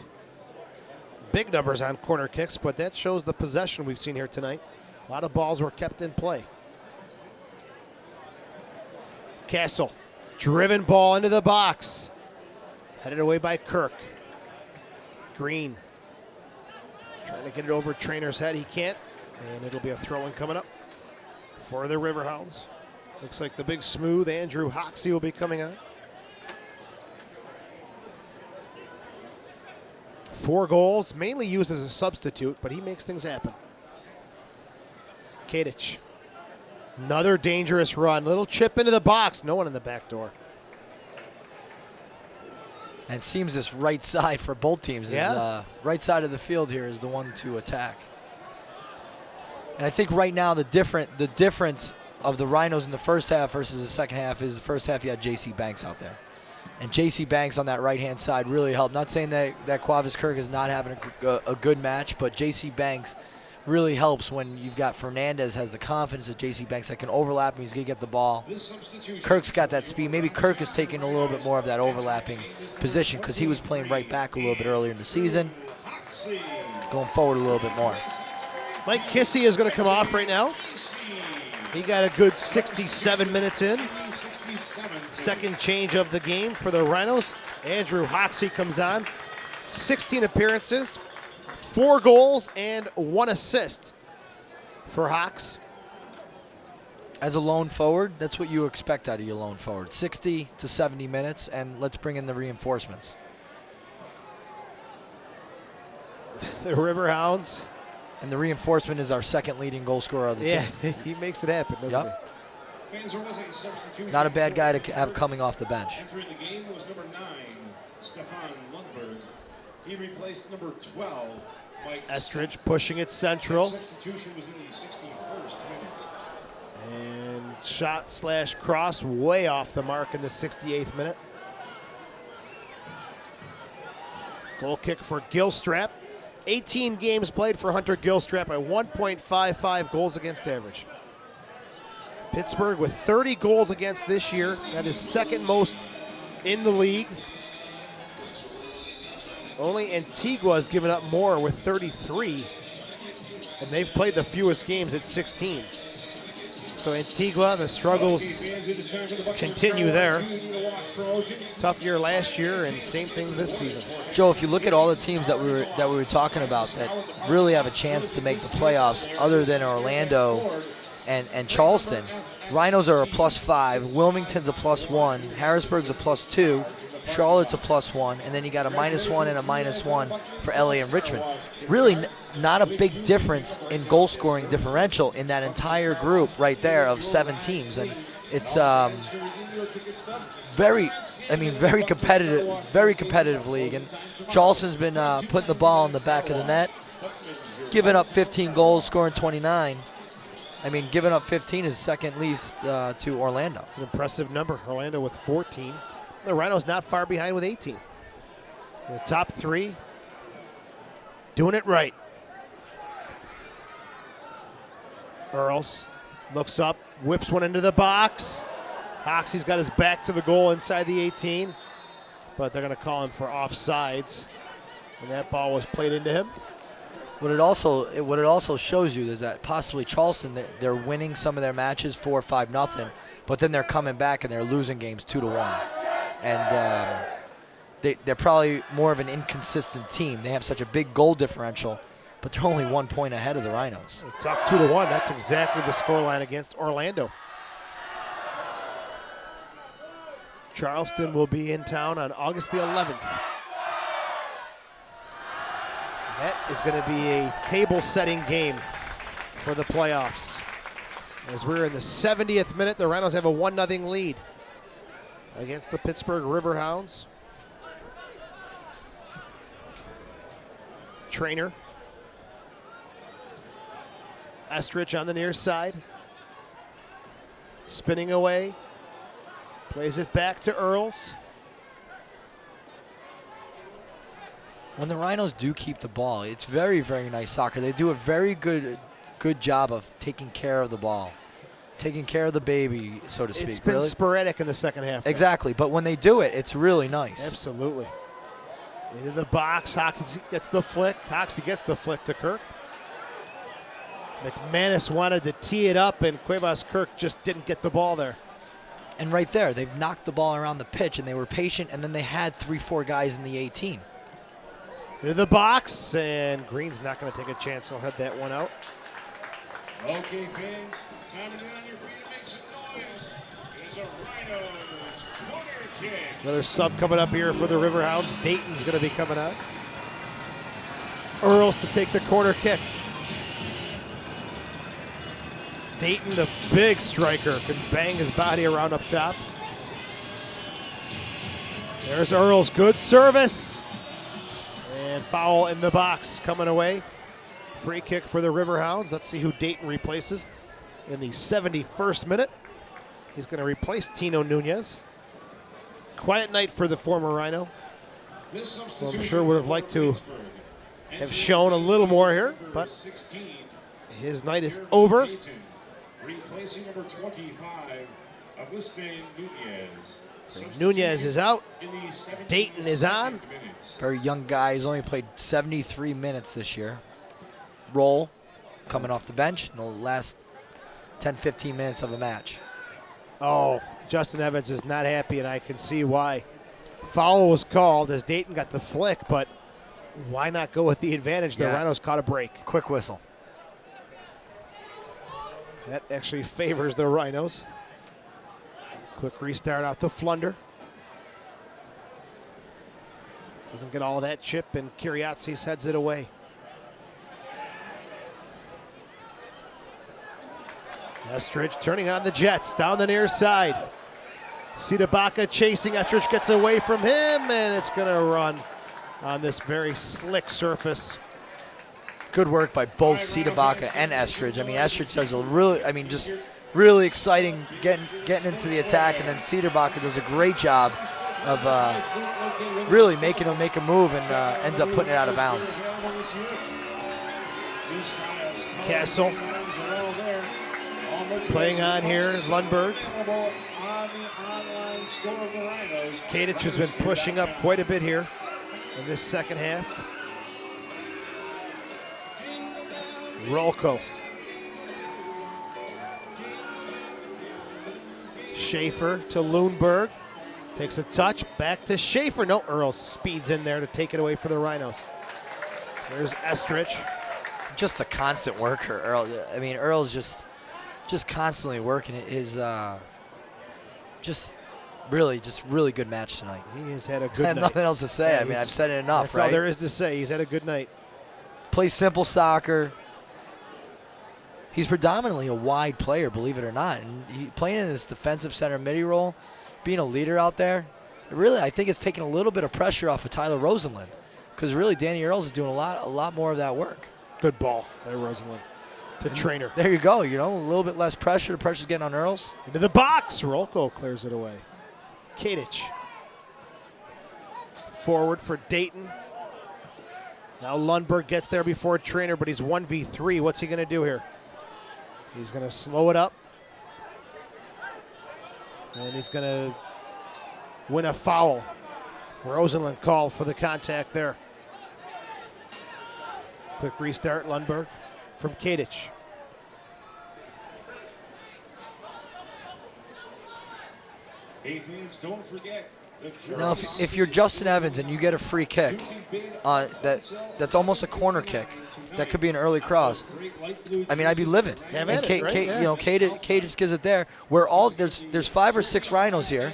[SPEAKER 2] big numbers on corner kicks, but that shows the possession we've seen here tonight. A lot of balls were kept in play. Castle, driven ball into the box. Headed away by Kirk. Green trying to get it over Trainer's head. He can't, and it'll be a throw-in coming up for the Riverhounds. Looks like the big smooth Andrew Hoxie will be coming on. 4 goals, mainly used as a substitute, but he makes things happen. Kadich Another dangerous run. Little chip into the box. No one in the back door.
[SPEAKER 1] And it seems this right side for both teams is right side of the field here is the one to attack. And I think right now the difference of the Rhinos in the first half versus the second half is the first half you had J.C. Banks out there. And J.C. Banks on that right-hand side really helped. Not saying that Quavis Kirk is not having a good match, but J.C. Banks really helps when you've got Fernandez has the confidence of J.C. Banks that can overlap him. He's going to get the ball. Kirk's got that speed. Maybe Kirk is taking a little bit more of that overlapping position because he was playing right back a little bit earlier in the season. Going forward a little bit more.
[SPEAKER 2] Mike Kissy is going to come off right now. He got a good 67 minutes in. Second change of the game for the Rhinos. Andrew Hoxie comes on. 16 appearances, 4 goals, and 1 assist for Hox.
[SPEAKER 1] As a lone forward, that's what you expect out of your lone forward. 60 to 70 minutes, and let's bring in the reinforcements.
[SPEAKER 2] The Riverhounds.
[SPEAKER 1] And the reinforcement is our second leading goal scorer of the team.
[SPEAKER 2] Yeah, he makes it happen, doesn't he?
[SPEAKER 1] Not a bad guy to have coming off the bench.
[SPEAKER 4] Entering the game was number 9, Stefan Lundberg. He replaced number 12, Mike
[SPEAKER 2] Estridge pushing it central.
[SPEAKER 4] Substitution was in the 61st minute.
[SPEAKER 2] And shot/cross way off the mark in the 68th minute. Goal kick for Gilstrap. 18 games played for Hunter Gilstrap at 1.55 goals against average. Pittsburgh with 30 goals against this year. That is second most in the league. Only Antigua has given up more with 33. And they've played the fewest games at 16. So Antigua, the struggles continue there. Tough year last year and same thing this season.
[SPEAKER 1] Joe, if you look at all the teams that we were talking about that really have a chance to make the playoffs other than Orlando and Charleston, Rhinos are a +5, Wilmington's a +1, Harrisburg's a +2, Charlotte's a +1, and then you got a -1 and a -1 for LA and Richmond. Really not a big difference in goal scoring differential in that entire group right there of 7 teams. And it's very competitive league. And Charleston's been putting the ball in the back of the net, giving up 15 goals, scoring 29. I mean, giving up 15 is second least to Orlando.
[SPEAKER 2] It's an impressive number. Orlando with 14. The Rhinos not far behind with 18. So the top 3 doing it right. Earls looks up, whips one into the box. Hoxie's got his back to the goal inside the 18, but they're going to call him for offsides, and that ball was played into him.
[SPEAKER 1] What it also shows you is that possibly Charleston, they're winning some of their matches 4 or 5-0, but then they're coming back and they're losing games 2-1, and they're probably more of an inconsistent team. They have such a big goal differential, but they're only 1 point ahead of the Rhinos.
[SPEAKER 2] Talk 2-1. That's exactly the scoreline against Orlando. Charleston will be in town on August the 11th. That is going to be a table-setting game for the playoffs. As we're in the 70th minute, the Rhinos have a 1-0 lead against the Pittsburgh Riverhounds. Trainer. Estridge on the near side. Spinning away. Plays it back to Earls.
[SPEAKER 1] When the Rhinos do keep the ball, it's very, very nice soccer. They do a very good job of taking care of the ball, taking care of the baby, so to speak.
[SPEAKER 2] It's been
[SPEAKER 1] really
[SPEAKER 2] sporadic in the second half.
[SPEAKER 1] Exactly, but when they do it, it's really nice.
[SPEAKER 2] Absolutely. Into the box, Hoxie gets the flick. Hoxie gets the flick to Kirk. McManus wanted to tee it up, and Cuevas Kirk just didn't get the ball there.
[SPEAKER 1] And right there, they've knocked the ball around the pitch, and they were patient, and then they had 3-4 guys in the 18.
[SPEAKER 2] Into the box, and Green's not going to take a chance. He'll head that one out.
[SPEAKER 4] Okay, fans, time to get on your feet and make some noise. It's a Rhinos corner kick.
[SPEAKER 2] Another sub coming up here for the Riverhounds. Dayton's going to be coming out. Earls to take the corner kick. Dayton, the big striker, can bang his body around up top. There's Earls, good service. And foul in the box coming away. Free kick for the Riverhounds. Let's see who Dayton replaces in the 71st minute. He's going to replace Tino Nunez. Quiet night for the former Rhino. Well, I'm sure would have liked to have shown a little more here, but his night is over.
[SPEAKER 4] Replacing number 25, Agustin Nunez.
[SPEAKER 2] Nunez is out. Dayton is on.
[SPEAKER 1] Very young guy. He's only played 73 minutes this year. Roll coming off the bench in the last 10, 15 minutes of a match.
[SPEAKER 2] Oh, Justin Evans is not happy, and I can see why. Foul was called as Dayton got the flick, but why not go with the advantage? The Rhinos caught a break.
[SPEAKER 1] Quick whistle.
[SPEAKER 2] That actually favors the Rhinos. Quick restart out to Flunder. Doesn't get all of that chip, and Kiriatsis heads it away. Estridge turning on the Jets down the near side. Sidabaka chasing. Estridge gets away from him, and it's going to run on this very slick surface.
[SPEAKER 1] Good work by both Sidabaka and Estridge. I mean, Estridge does a really, just really exciting getting into the attack, and then Sidabaka does a great job of really making him make a move and ends up putting it out of bounds.
[SPEAKER 2] Castle playing on here, Lundberg. Kadich has been pushing up quite a bit here in this second half. Rolko. Schaefer to Lundberg. Takes a touch, back to Schaefer. No, Earl speeds in there to take it away for the Rhinos. There's Estridge.
[SPEAKER 1] Just a constant worker, Earl. I mean, Earl's just constantly working. His just really good match tonight.
[SPEAKER 2] He has had a good
[SPEAKER 1] I have
[SPEAKER 2] night.
[SPEAKER 1] nothing else to say.
[SPEAKER 2] Yeah,
[SPEAKER 1] I mean, I've said it enough,
[SPEAKER 2] that's
[SPEAKER 1] right?
[SPEAKER 2] all there is to say. He's had a good night.
[SPEAKER 1] Plays simple soccer. He's predominantly a wide player, believe it or not. And playing in this defensive center midi role, being a leader out there, really, I think it's taking a little bit of pressure off of Tyler Rosenlund, because really Danny Earls is doing a lot more of that work.
[SPEAKER 2] Good ball by Rosenlund to Trainer.
[SPEAKER 1] There you go. A little bit less pressure. The pressure's getting on Earls.
[SPEAKER 2] Into the box. Rolko clears it away. Kadich. Forward for Dayton. Now Lundberg gets there before Trainer, but he's 1v3. What's he going to do here? He's going to slow it up. And he's going to win a foul. Rosenlund called for the contact there. Quick restart, Lundberg from Kadich.
[SPEAKER 4] Hey fans, don't forget.
[SPEAKER 1] Now, if you're Justin Evans and you get a free kick, that's almost a corner kick, that could be an early cross. I mean, I'd be livid.
[SPEAKER 2] Have
[SPEAKER 1] And
[SPEAKER 2] at it, right? Yeah.
[SPEAKER 1] Kadich just gives it there. There's 5 or 6 Rhinos here,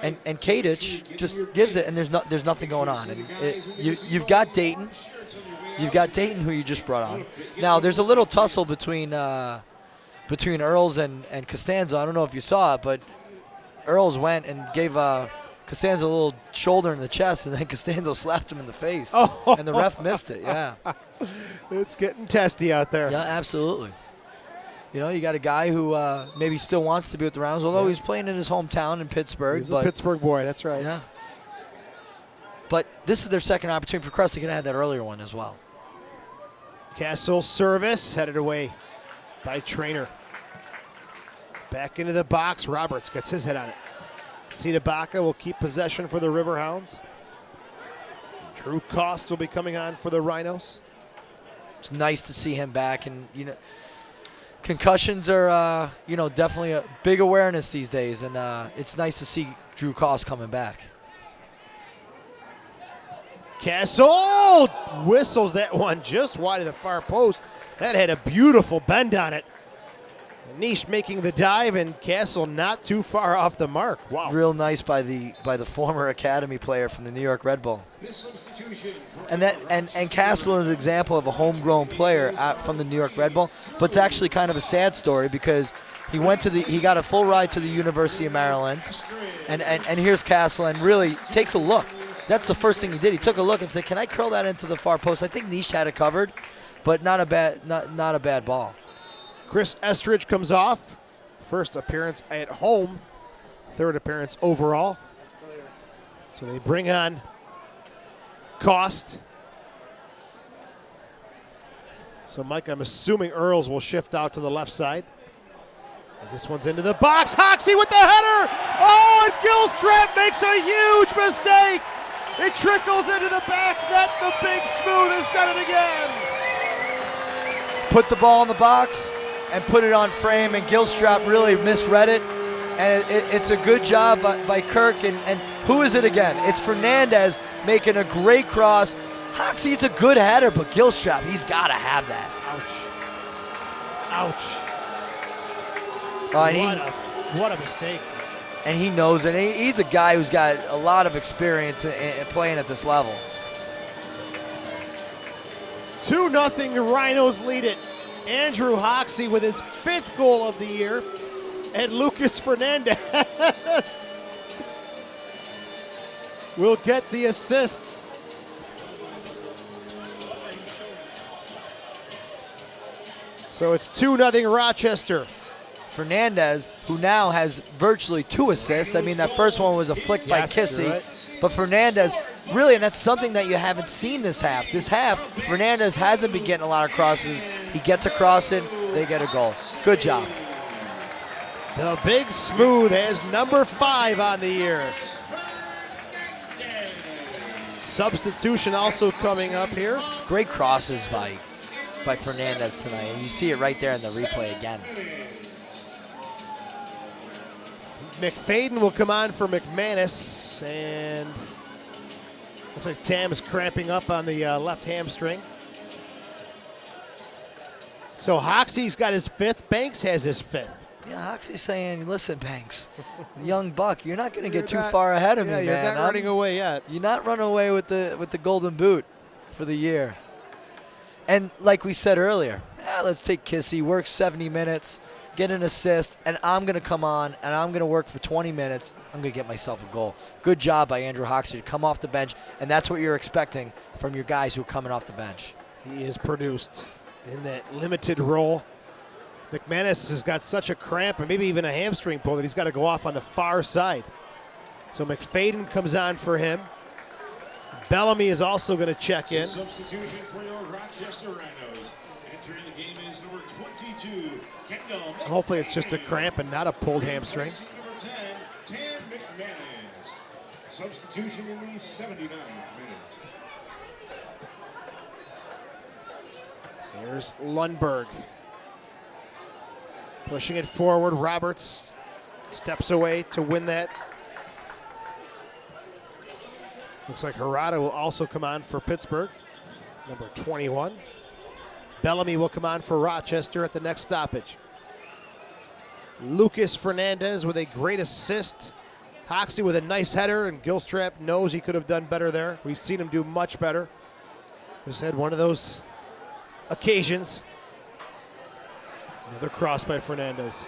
[SPEAKER 1] and Kadich just gives it, and there's nothing going on. And you've got Dayton, who you just brought on. Now there's a little tussle between Earls and Costanza. I don't know if you saw it, but Earls went and gave Costanza a little shoulder in the chest, and then Costanza slapped him in the face.
[SPEAKER 2] Oh.
[SPEAKER 1] And the ref missed it, yeah.
[SPEAKER 2] It's getting testy out there.
[SPEAKER 1] Yeah, absolutely. You got a guy who maybe still wants to be with the Rams, although he's playing in his hometown in Pittsburgh.
[SPEAKER 2] He's a Pittsburgh boy, that's right.
[SPEAKER 1] Yeah. But this is their second opportunity for Crest. They could have had that earlier one as well.
[SPEAKER 2] Castle service, headed away by Trainer. Back into the box. Roberts gets his head on it. Sidabaka will keep possession for the Riverhounds. Drew Cost will be coming on for the Rhinos.
[SPEAKER 1] It's nice to see him back, and concussions are definitely a big awareness these days, and it's nice to see Drew Cost coming back.
[SPEAKER 2] Castle whistles that one just wide of the far post. That had a beautiful bend on it. Niche making the dive, and Castle not too far off the mark. Wow.
[SPEAKER 1] Real nice by the former academy player from the New York Red Bull. And Castle is an example of a homegrown player from the New York Red Bull, but it's actually kind of a sad story because he got a full ride to the University of Maryland, and here's Castle and really takes a look. That's the first thing he did. He took a look and said, "Can I curl that into the far post?" I think Niche had it covered, but not a bad ball.
[SPEAKER 2] Chris Estridge comes off. First appearance at home, third appearance overall. So they bring on Cost. So, Mike, I'm assuming Earls will shift out to the left side. As this one's into the box. Hoxie with the header! Oh, and Gilstrap makes a huge mistake! It trickles into the back net. The Big Smooth has done it again.
[SPEAKER 1] Put the ball in the box and put it on frame, and Gilstrap really misread it. And it's a good job by Kirk. And who is it again? It's Fernandez making a great cross. Hoxie, it's a good header, but Gilstrap, he's got to have that.
[SPEAKER 2] Ouch. What a mistake.
[SPEAKER 1] And he knows it. He's a guy who's got a lot of experience in playing at this level.
[SPEAKER 2] 2-0, Rhinos lead it. Andrew Hoxie with his 5th goal of the year, and Lucas Fernandez will get the assist. So it's 2-0 Rochester.
[SPEAKER 1] Fernandez, who now has virtually 2 assists. I mean, that first one was a flick by Kissy.
[SPEAKER 2] Right.
[SPEAKER 1] But Fernandez, really, and that's something that you haven't seen this half. This half, Fernandez hasn't been getting a lot of crosses. He gets a cross in, they get a goal. Good job.
[SPEAKER 2] The Big Smooth has number 5 on the year. Substitution also coming up here.
[SPEAKER 1] Great crosses by Fernandez tonight. And you see it right there in the replay again.
[SPEAKER 2] McFadden will come on for McManus, and looks like Tam is cramping up on the left hamstring. So Hoxie's got his 5th. Banks has his 5th.
[SPEAKER 1] Yeah, Hoxie's saying, listen, Banks, young buck, you're not going to get too far ahead of me, man.
[SPEAKER 2] You're not running away yet.
[SPEAKER 1] You're not running away with the golden boot for the year. And like we said earlier, let's take Kissy, work 70 minutes, get an assist, and I'm going to come on, and I'm going to work for 20 minutes. I'm going to get myself a goal. Good job by Andrew Hoxie to come off the bench, and that's what you're expecting from your guys who are coming off the bench.
[SPEAKER 2] He is produced in that limited role. McManus has got such a cramp and maybe even a hamstring pull that he's got to go off on the far side. So McFadden comes on for him. Bellamy is also going to check in.
[SPEAKER 4] Substitution for your Rochester Rhinos. Entering the game is number 22, Kendall.
[SPEAKER 2] Hopefully it's just a cramp and not a pulled hamstring.
[SPEAKER 4] Number 10, Tam McManus. Substitution in the 79th minute.
[SPEAKER 2] Here's Lundberg. Pushing it forward. Roberts steps away to win that. Looks like Harada will also come on for Pittsburgh, number 21. Bellamy will come on for Rochester at the next stoppage. Lucas Fernandez with a great assist. Hoxie with a nice header, and Gilstrap knows he could have done better there. We've seen him do much better. Just had one of those occasions. Another cross by Fernandez.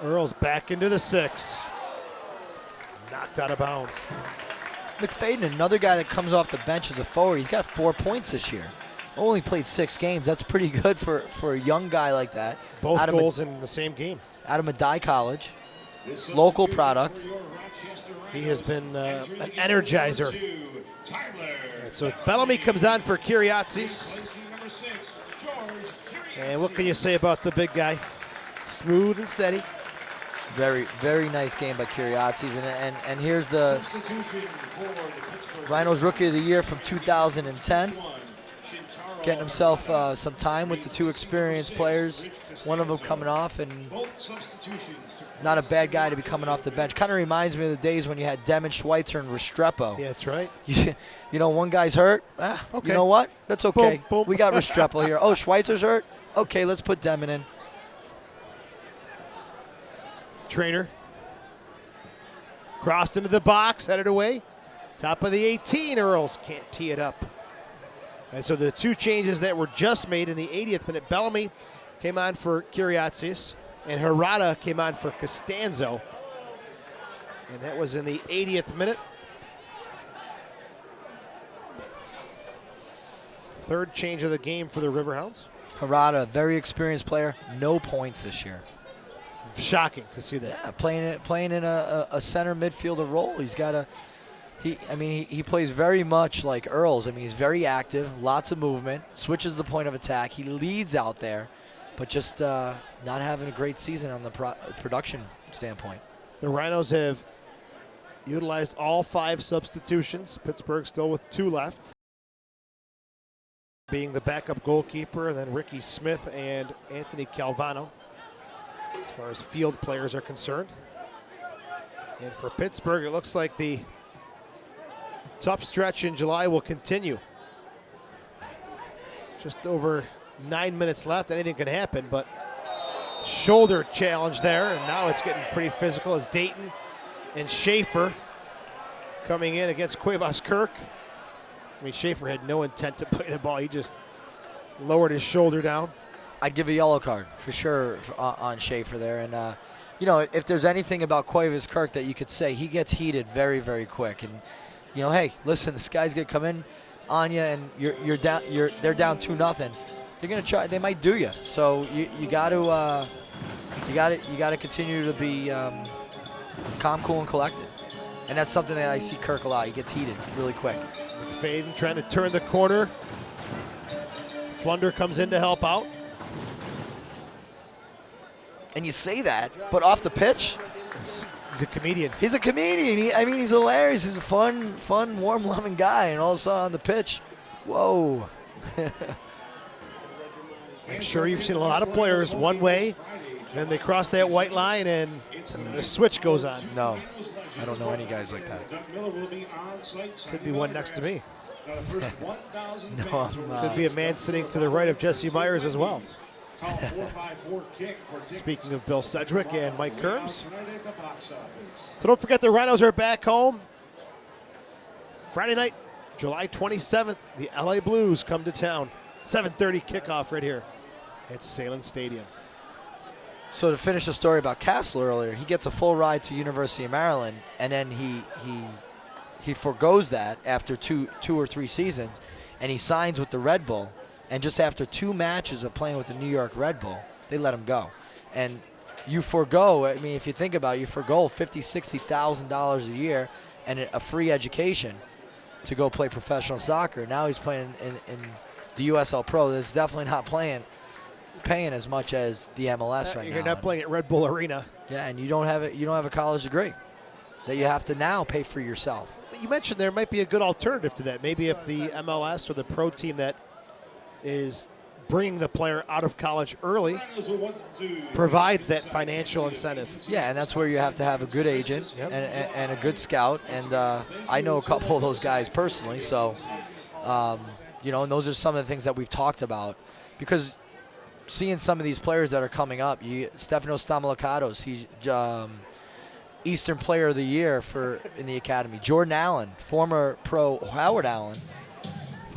[SPEAKER 2] Earls back into the 6. Knocked out of bounds.
[SPEAKER 1] McFadden, another guy that comes off the bench as a forward. He's got 4 points this year. Only played 6 games. That's pretty good for a young guy like that.
[SPEAKER 2] Both goals in the same game.
[SPEAKER 1] Out of Medaille College. Local product.
[SPEAKER 2] He has been an energizer. Right, so Bellamy comes on for Kyriazis. And what can you say about the big guy? Smooth and steady.
[SPEAKER 1] Very, very nice game by Kyriazis. And here's the Rhinos Rookie of the Year from 2010. Getting himself some time with the 2 experienced players. One of them coming off, and not a bad guy to be coming off the bench. Kind of reminds me of the days when you had Demon, Schweitzer, and Restrepo.
[SPEAKER 2] Yeah, that's right.
[SPEAKER 1] You know, one guy's hurt.
[SPEAKER 2] Okay.
[SPEAKER 1] You know what? That's okay.
[SPEAKER 2] Boom, boom.
[SPEAKER 1] We got Restrepo here. Oh, Schweitzer's hurt? Okay, let's put Demon in.
[SPEAKER 2] Trainer. Crossed into the box, headed away. Top of the 18, Earls can't tee it up. And so the two changes that were just made in the 80th minute, Bellamy came on for Kyriazis, and Harada came on for Costanzo. And that was in the 80th minute. Third change of the game for the Riverhounds.
[SPEAKER 1] Harada, very experienced player, no points this year.
[SPEAKER 2] Shocking to see that.
[SPEAKER 1] Yeah, playing in a center midfielder role. He's got he plays very much like Earls. I mean, he's very active, lots of movement, switches the point of attack. He leads out there, but just not having a great season on the production standpoint.
[SPEAKER 2] The Rhinos have utilized all 5 substitutions. Pittsburgh still with 2 left. Being the backup goalkeeper, and then Ricky Smith and Anthony Calvano, as far as field players are concerned. And for Pittsburgh, it looks like the tough stretch in July will continue. Just over 9 minutes left. Anything can happen, but shoulder challenge there, and now it's getting pretty physical as Dayton and Schaefer coming in against Cuevas Kirk. I mean, Schaefer had no intent to play the ball. He just lowered his shoulder down.
[SPEAKER 1] I'd give a yellow card for sure on Schaefer there. And, you know, if there's anything about Cuevas Kirk that you could say, he gets heated very, very quick. And, you know, hey, listen, this guy's going to come in on you, and they're down 2-0. They're going to try. They might do you. So you got to continue to be calm, cool, and collected. And that's something that I see Kirk a lot. He gets heated really quick.
[SPEAKER 2] McFadden trying to turn the corner. Flunder comes in to help out.
[SPEAKER 1] And you say that, but off the pitch,
[SPEAKER 2] He's a comedian.
[SPEAKER 1] he's a comedian. He's hilarious. He's a fun, warm, loving guy. And all of a sudden on the pitch, whoa.
[SPEAKER 2] I'm sure you've seen a lot of players one way, then they cross that white line and the switch goes on.
[SPEAKER 1] No, I don't know any guys like that.
[SPEAKER 4] Doug Miller will be on site.
[SPEAKER 2] Could be one next to me.
[SPEAKER 4] Now the first 1,000
[SPEAKER 1] No,
[SPEAKER 4] fans
[SPEAKER 1] I'm
[SPEAKER 4] are
[SPEAKER 1] not.
[SPEAKER 2] Could be a man sitting to the right of Jesse Myers as well.
[SPEAKER 4] Call 454 kick for tickets.
[SPEAKER 2] Speaking of Bill Sedgwick and Mike Kerms.
[SPEAKER 4] Tonight at the box office.
[SPEAKER 2] So don't forget the Rhinos are back home. Friday night, July 27th, the LA Blues come to town. 7:30 kickoff right here at Salem Stadium.
[SPEAKER 1] So to finish the story about Castle earlier, he gets a full ride to University of Maryland, and then he forgoes that after two or three seasons, and he signs with the Red Bull. And just after 2 matches of playing with the New York Red Bull, they let him go. And you forgo, I mean, if you think about it, you forgo $50,000, $60,000 a year and a free education to go play professional soccer. Now he's playing in the USL Pro. That's definitely not paying as much as the MLS right now.
[SPEAKER 2] You're not playing at Red Bull Arena.
[SPEAKER 1] Yeah, and you don't have a college degree that you have to now pay for yourself.
[SPEAKER 2] You mentioned there might be a good alternative to that. Maybe if the MLS or the pro team that is bringing the player out of college early provides that financial incentive.
[SPEAKER 1] Yeah, and that's where you have to have a good agent and a good scout. And I know a couple of those guys personally. So, you know, and those are some of the things that we've talked about. Because seeing some of these players that are coming up, Stefano Stamilicatos, he's Eastern Player of the Year in the academy. Jordan Allen, former pro Howard Allen,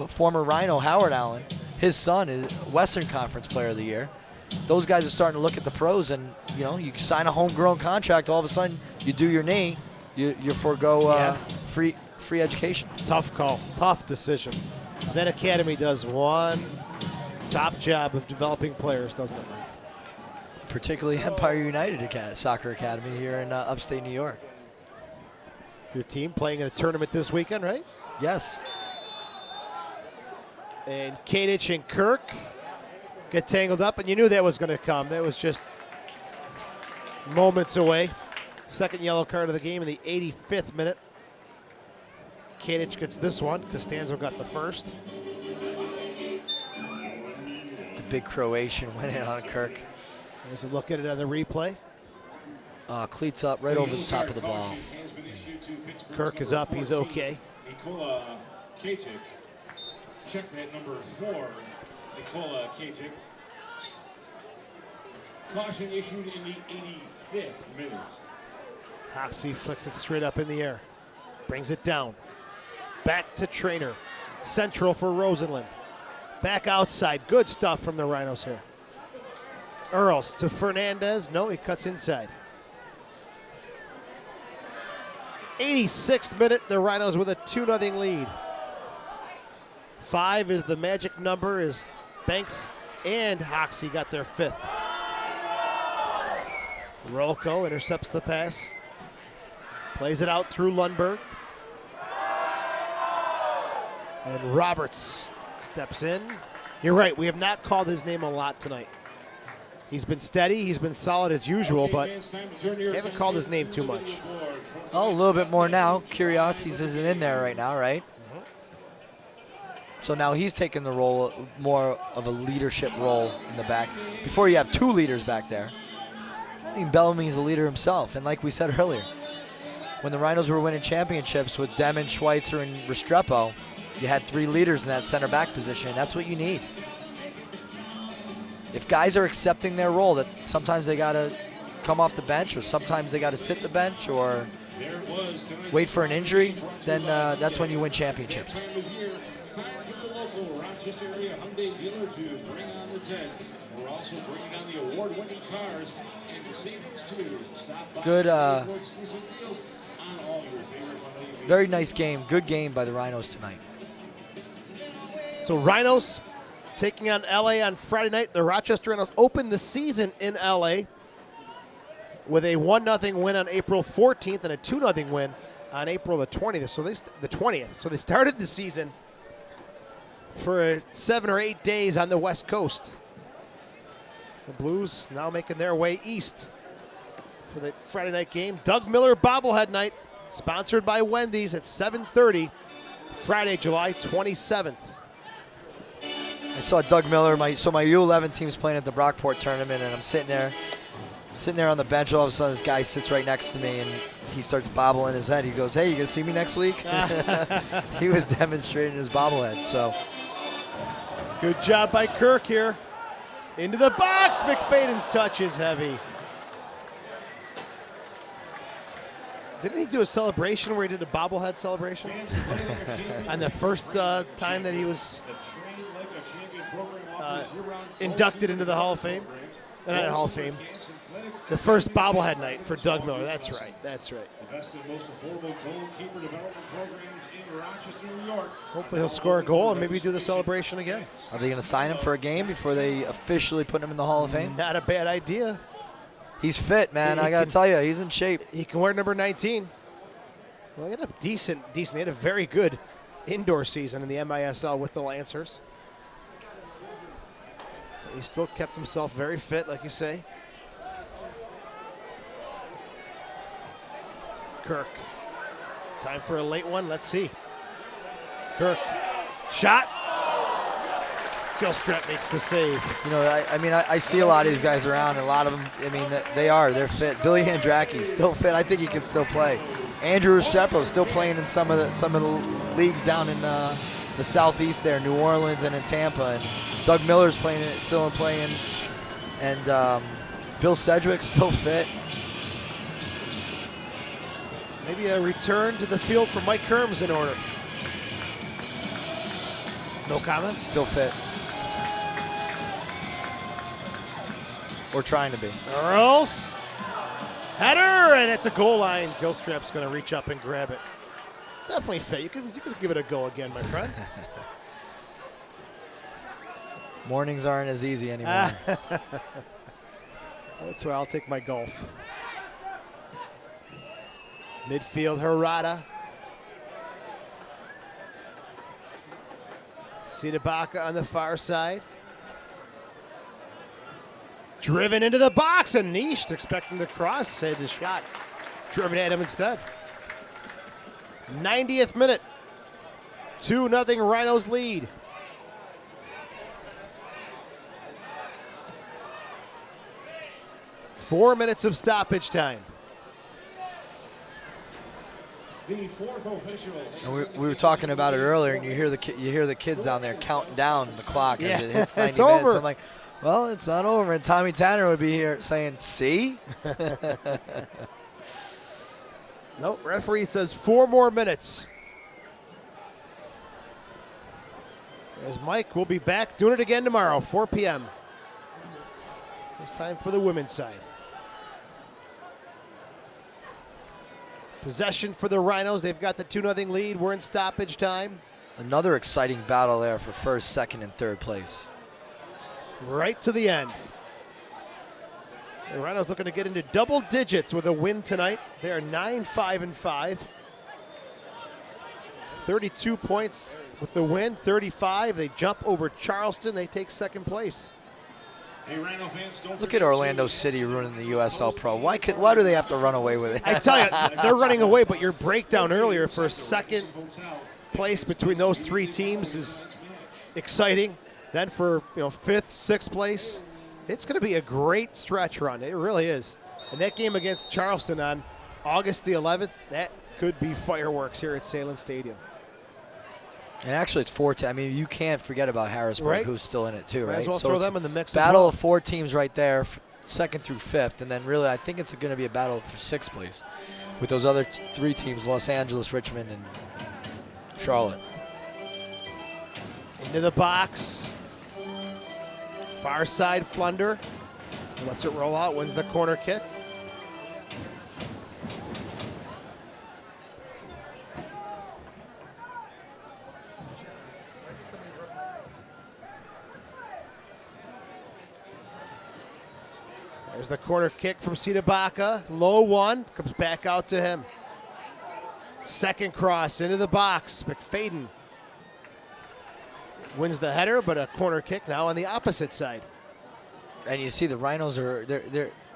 [SPEAKER 1] former Rhino Howard Allen. His son is Western Conference Player of the Year. Those guys are starting to look at the pros, and you know, you sign a homegrown contract. All of a sudden, you do your knee, you forego free education.
[SPEAKER 2] Tough call, tough decision. That academy does one top job of developing players, doesn't it, Mike?
[SPEAKER 1] Particularly Empire United Soccer Academy here in upstate New York.
[SPEAKER 2] Your team playing in a tournament this weekend, right?
[SPEAKER 1] Yes.
[SPEAKER 2] And Kadich and Kirk get tangled up, and you knew that was going to come. That was just moments away. Second yellow card of the game in the 85th minute. Kadich gets this one. Costanzo got the first.
[SPEAKER 1] The big Croatian went in on Kirk.
[SPEAKER 2] There's a look at it on the replay.
[SPEAKER 1] Cleats up right over the top of the ball.
[SPEAKER 2] Kirk is up. He's okay.
[SPEAKER 4] Nikola Katic. Check that number 4, Nikola Katic. Caution issued in the 85th minute.
[SPEAKER 2] Hoxie flicks it straight up in the air. Brings it down. Back to Trainer. Central for Rosenlund. Back outside. Good stuff from the Rhinos here. Earls to Fernandez. No, he cuts inside. 86th minute, the Rhinos with a 2-0 lead. 5 is the magic number as Banks and Hoxie got their 5th. Rolko intercepts the pass. Plays it out through Lundberg. And Roberts steps in. You're right, we have not called his name a lot tonight. He's been steady, he's been solid as usual, but we haven't called his name too much.
[SPEAKER 1] Oh, a little bit more now. Curiosities isn't in there right now, right? So now he's taking the role, more of a leadership role in the back. Before you have 2 leaders back there. I mean, Bellamy's a leader himself, and like we said earlier, when the Rhinos were winning championships with Demon, Schweitzer, and Restrepo, you had 3 leaders in that center back position. That's what you need. If guys are accepting their role, that sometimes they got to come off the bench, or sometimes they got to sit the bench, or wait for an injury, then that's when you win championships.
[SPEAKER 4] Time for the local Rochester area Hyundai dealer to bring on the 10. We're also bringing on the award-winning cars and the savings too. Stop by
[SPEAKER 1] Good,
[SPEAKER 4] exclusive deals on all your favorite Hyundai vehicles.
[SPEAKER 1] very nice game. Good game by the Rhinos tonight.
[SPEAKER 2] So Rhinos taking on LA on Friday night. The Rochester Rhinos opened the season in LA with a 1-0 win on April 14th and a 2-0 win on April the 20th. So they started the season for 7 or 8 days on the West Coast. The Blues now making their way east for the Friday night game. Doug Miller bobblehead night, sponsored by Wendy's at 7:30, Friday, July 27th.
[SPEAKER 1] I saw Doug Miller, my U11 team's playing at the Brockport tournament, and I'm sitting there on the bench. All of a sudden, this guy sits right next to me, and he starts bobbling his head. He goes, "Hey, you gonna see me next week?" He was demonstrating his bobblehead. So
[SPEAKER 2] Good job by Kirk here. Into the box. McFadden's touch is heavy. Didn't he do a celebration where he did a bobblehead celebration? On the first time that he was inducted into the Hall of Fame? Not Hall of Fame. The first bobblehead night for Doug Miller. That's right. That's right.
[SPEAKER 4] The best and most affordable goalkeeper development programs in Rochester, New York.
[SPEAKER 2] Hopefully he'll score a goal and maybe do the celebration again.
[SPEAKER 1] are they going to sign him for a game before they officially put him in the Hall of Fame?
[SPEAKER 2] Not a bad idea.
[SPEAKER 1] He's fit, man.
[SPEAKER 2] He
[SPEAKER 1] I got
[SPEAKER 2] can-
[SPEAKER 1] to tell you, he's in shape.
[SPEAKER 2] He can wear number 19. Well, he had a decent. He had a very good indoor season in the MISL with the Lancers. So he still kept himself very fit, like you say. Kirk. Time for a late one. Let's see. Kirk. Shot. Gilstrap makes the save.
[SPEAKER 1] You know, I see a lot of these guys around, and a lot of them, they're fit. Billy Andracki, still fit. I think he can still play. Andrew Restrepo still playing in some of the leagues down in the southeast there, New Orleans and in Tampa. And Doug Miller's still playing. And Bill Sedgwick's still fit.
[SPEAKER 2] Maybe a return to the field for Mike Kerms in order. No comment?
[SPEAKER 1] Still fit. Or trying to be.
[SPEAKER 2] Earls. Header, and at the goal line, Gilstrap's going to reach up and grab it. Definitely fit. You could give it a go again, my friend.
[SPEAKER 1] Mornings aren't as easy anymore.
[SPEAKER 2] That's why I'll take my golf. Midfield, Harada. Sidabaka on the far side. Driven into the box, and Nish expecting the cross, had the shot. Driven at him instead. 90th minute. 2-0 Rhinos lead. Four minutes of stoppage time.
[SPEAKER 4] The fourth official.
[SPEAKER 1] And we were talking about it earlier, and you hear the kids down there counting down the clock as it hits 90
[SPEAKER 2] it's
[SPEAKER 1] minutes.
[SPEAKER 2] over.
[SPEAKER 1] I'm like, well, it's not over. And Tommy Tanner would be here saying, "See."
[SPEAKER 2] Nope, referee says 4 more minutes. As Mike will be back doing it again tomorrow, 4 p.m. This time for the women's side. Possession for the Rhinos. They've got the 2-0 lead. We're in stoppage time.
[SPEAKER 1] Another exciting battle there for first, second, and third place.
[SPEAKER 2] Right to the end. The Rhinos looking to get into double digits with a win tonight. They are 9-5-5. 32 points with the win, 35. They jump over Charleston. They take second place.
[SPEAKER 4] Hey, Rhino fans, don't
[SPEAKER 1] Look at Orlando City ruining the USL Pro. Why do they have to run away with it?
[SPEAKER 2] I tell you, they're running away, but your breakdown earlier for second place between those 3 teams is exciting. Then for 5th, 6th place, it's going to be a great stretch run. It really is. And that game against Charleston on August the 11th, that could be fireworks here at Salem Stadium.
[SPEAKER 1] And actually, it's 4 teams. I mean, you can't forget about Harrisburg,
[SPEAKER 2] Right.
[SPEAKER 1] who's still in it too,
[SPEAKER 2] Might
[SPEAKER 1] right?
[SPEAKER 2] as well
[SPEAKER 1] So
[SPEAKER 2] throw
[SPEAKER 1] it's
[SPEAKER 2] them in the mix as
[SPEAKER 1] battle
[SPEAKER 2] well.
[SPEAKER 1] of 4 teams right there, 2nd through 5th, and then really, I think it's going to be a battle for 6th place with those other 3 teams: Los Angeles, Richmond, and Charlotte.
[SPEAKER 2] Into the box. Far side Flunder. Lets it roll out, wins the corner kick. There's the corner kick from Sidabaka. Low one, comes back out to him. Second cross into the box. McFadden wins the header, but a corner kick now on the opposite side.
[SPEAKER 1] And you see the Rhinos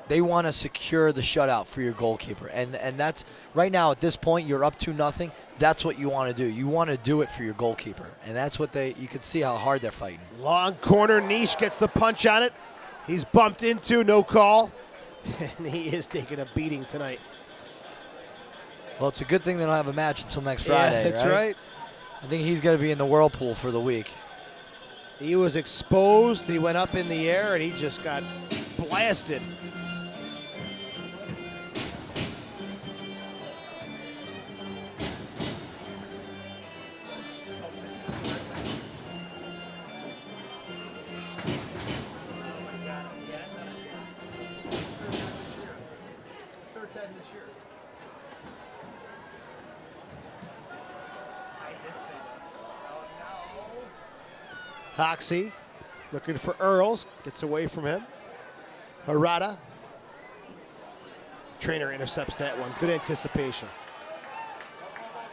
[SPEAKER 1] they want to secure the shutout for your goalkeeper, and that's right now at this point you're up 2-0. That's what you want to do. You want to do it for your goalkeeper, and that's what you can see how hard they're fighting.
[SPEAKER 2] Long corner, Niche gets the punch on it. He's bumped into, no call, and he is taking a beating tonight.
[SPEAKER 1] Well, it's a good thing they don't have a match until next Friday.
[SPEAKER 2] Yeah, that's right.
[SPEAKER 1] I think he's going to be in the whirlpool for the week.
[SPEAKER 2] He was exposed. He went up in the air, and he just got blasted. Hoxie looking for Earls, gets away from him. Harada. Trainer intercepts that one. Good anticipation.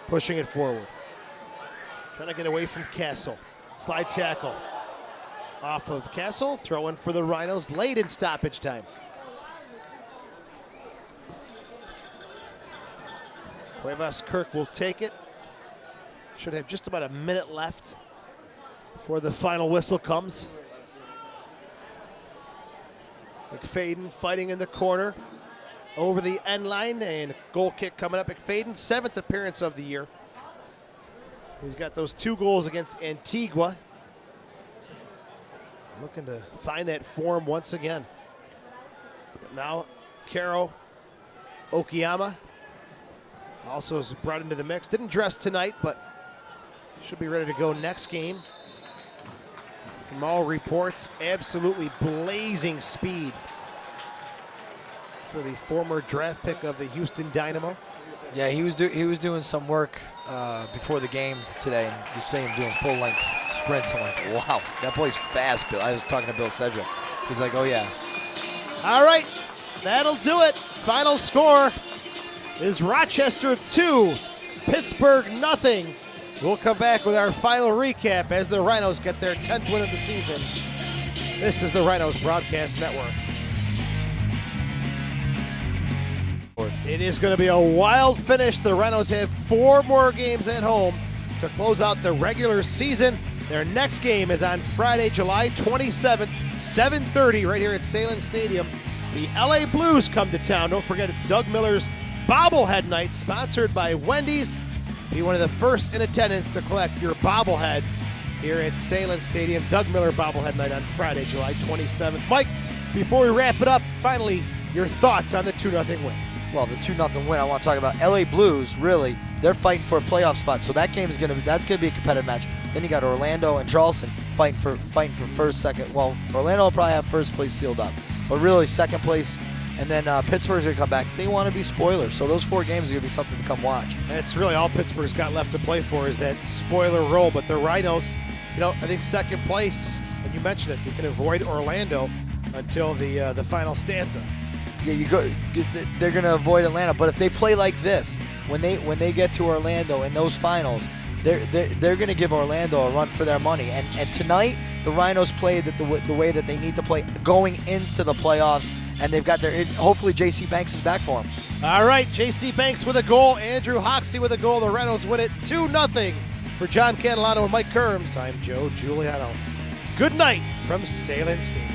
[SPEAKER 2] Pushing it forward. Trying to get away from Castle. Slide tackle. Off of Castle. Throw in for the Rhinos late in stoppage time. Cuevas Kirk will take it. Should have just about a minute left before the final whistle comes. McFadden fighting in the corner over the end line, and a goal kick coming up. McFadden, 7th appearance of the year. He's got those 2 goals against Antigua. Looking to find that form once again. But now, Karo Okiyama also is brought into the mix. Didn't dress tonight, but should be ready to go next game. From all reports, absolutely blazing speed for the former draft pick of the Houston Dynamo.
[SPEAKER 1] Yeah, he was doing some work before the game today, and you see him doing full-length sprints. I'm like, wow, that boy's fast, Bill. I was talking to Bill Sedgwick. He's like, oh, yeah.
[SPEAKER 2] All right, that'll do it. Final score is Rochester 2, Pittsburgh 0. We'll come back with our final recap as the Rhinos get their 10th win of the season. This is the Rhinos Broadcast Network. It is going to be a wild finish. The Rhinos have 4 more games at home to close out the regular season. Their next game is on Friday, July 27th, 7:30, right here at Salem Stadium. The LA Blues come to town. Don't forget, it's Doug Miller's bobblehead night sponsored by Wendy's. Be one of the first in attendance to collect your bobblehead here at Salem Stadium. Doug Miller bobblehead night on Friday, July 27th. Mike, before we wrap it up, finally, your thoughts on the 2-0 win.
[SPEAKER 1] Well, the 2-0 win, I want to talk about LA Blues. Really, they're fighting for a playoff spot, so that game is gonna be a competitive match. Then you got Orlando and Charleston fighting for first, second. Well, Orlando will probably have first place sealed up, but really second place. And then Pittsburgh's going to come back. They want to be spoilers. So those 4 games are going to be something to come watch.
[SPEAKER 2] And it's really all Pittsburgh's got left to play for is that spoiler role. But the Rhinos, I think second place, and you mentioned it, they can avoid Orlando until the final stanza.
[SPEAKER 1] Yeah, they're going to avoid Atlanta. But if they play like this, when they get to Orlando in those finals, they're going to give Orlando a run for their money. And tonight, the Rhinos played the way that they need to play going into the playoffs. And they've got hopefully J.C. Banks is back for them.
[SPEAKER 2] All right, J.C. Banks with a goal. Andrew Hoxie with a goal. The Rhinos win it 2-0. For John Catalano and Mike Kerms, I'm Joe Giuliano. Good night from Salem Stadium.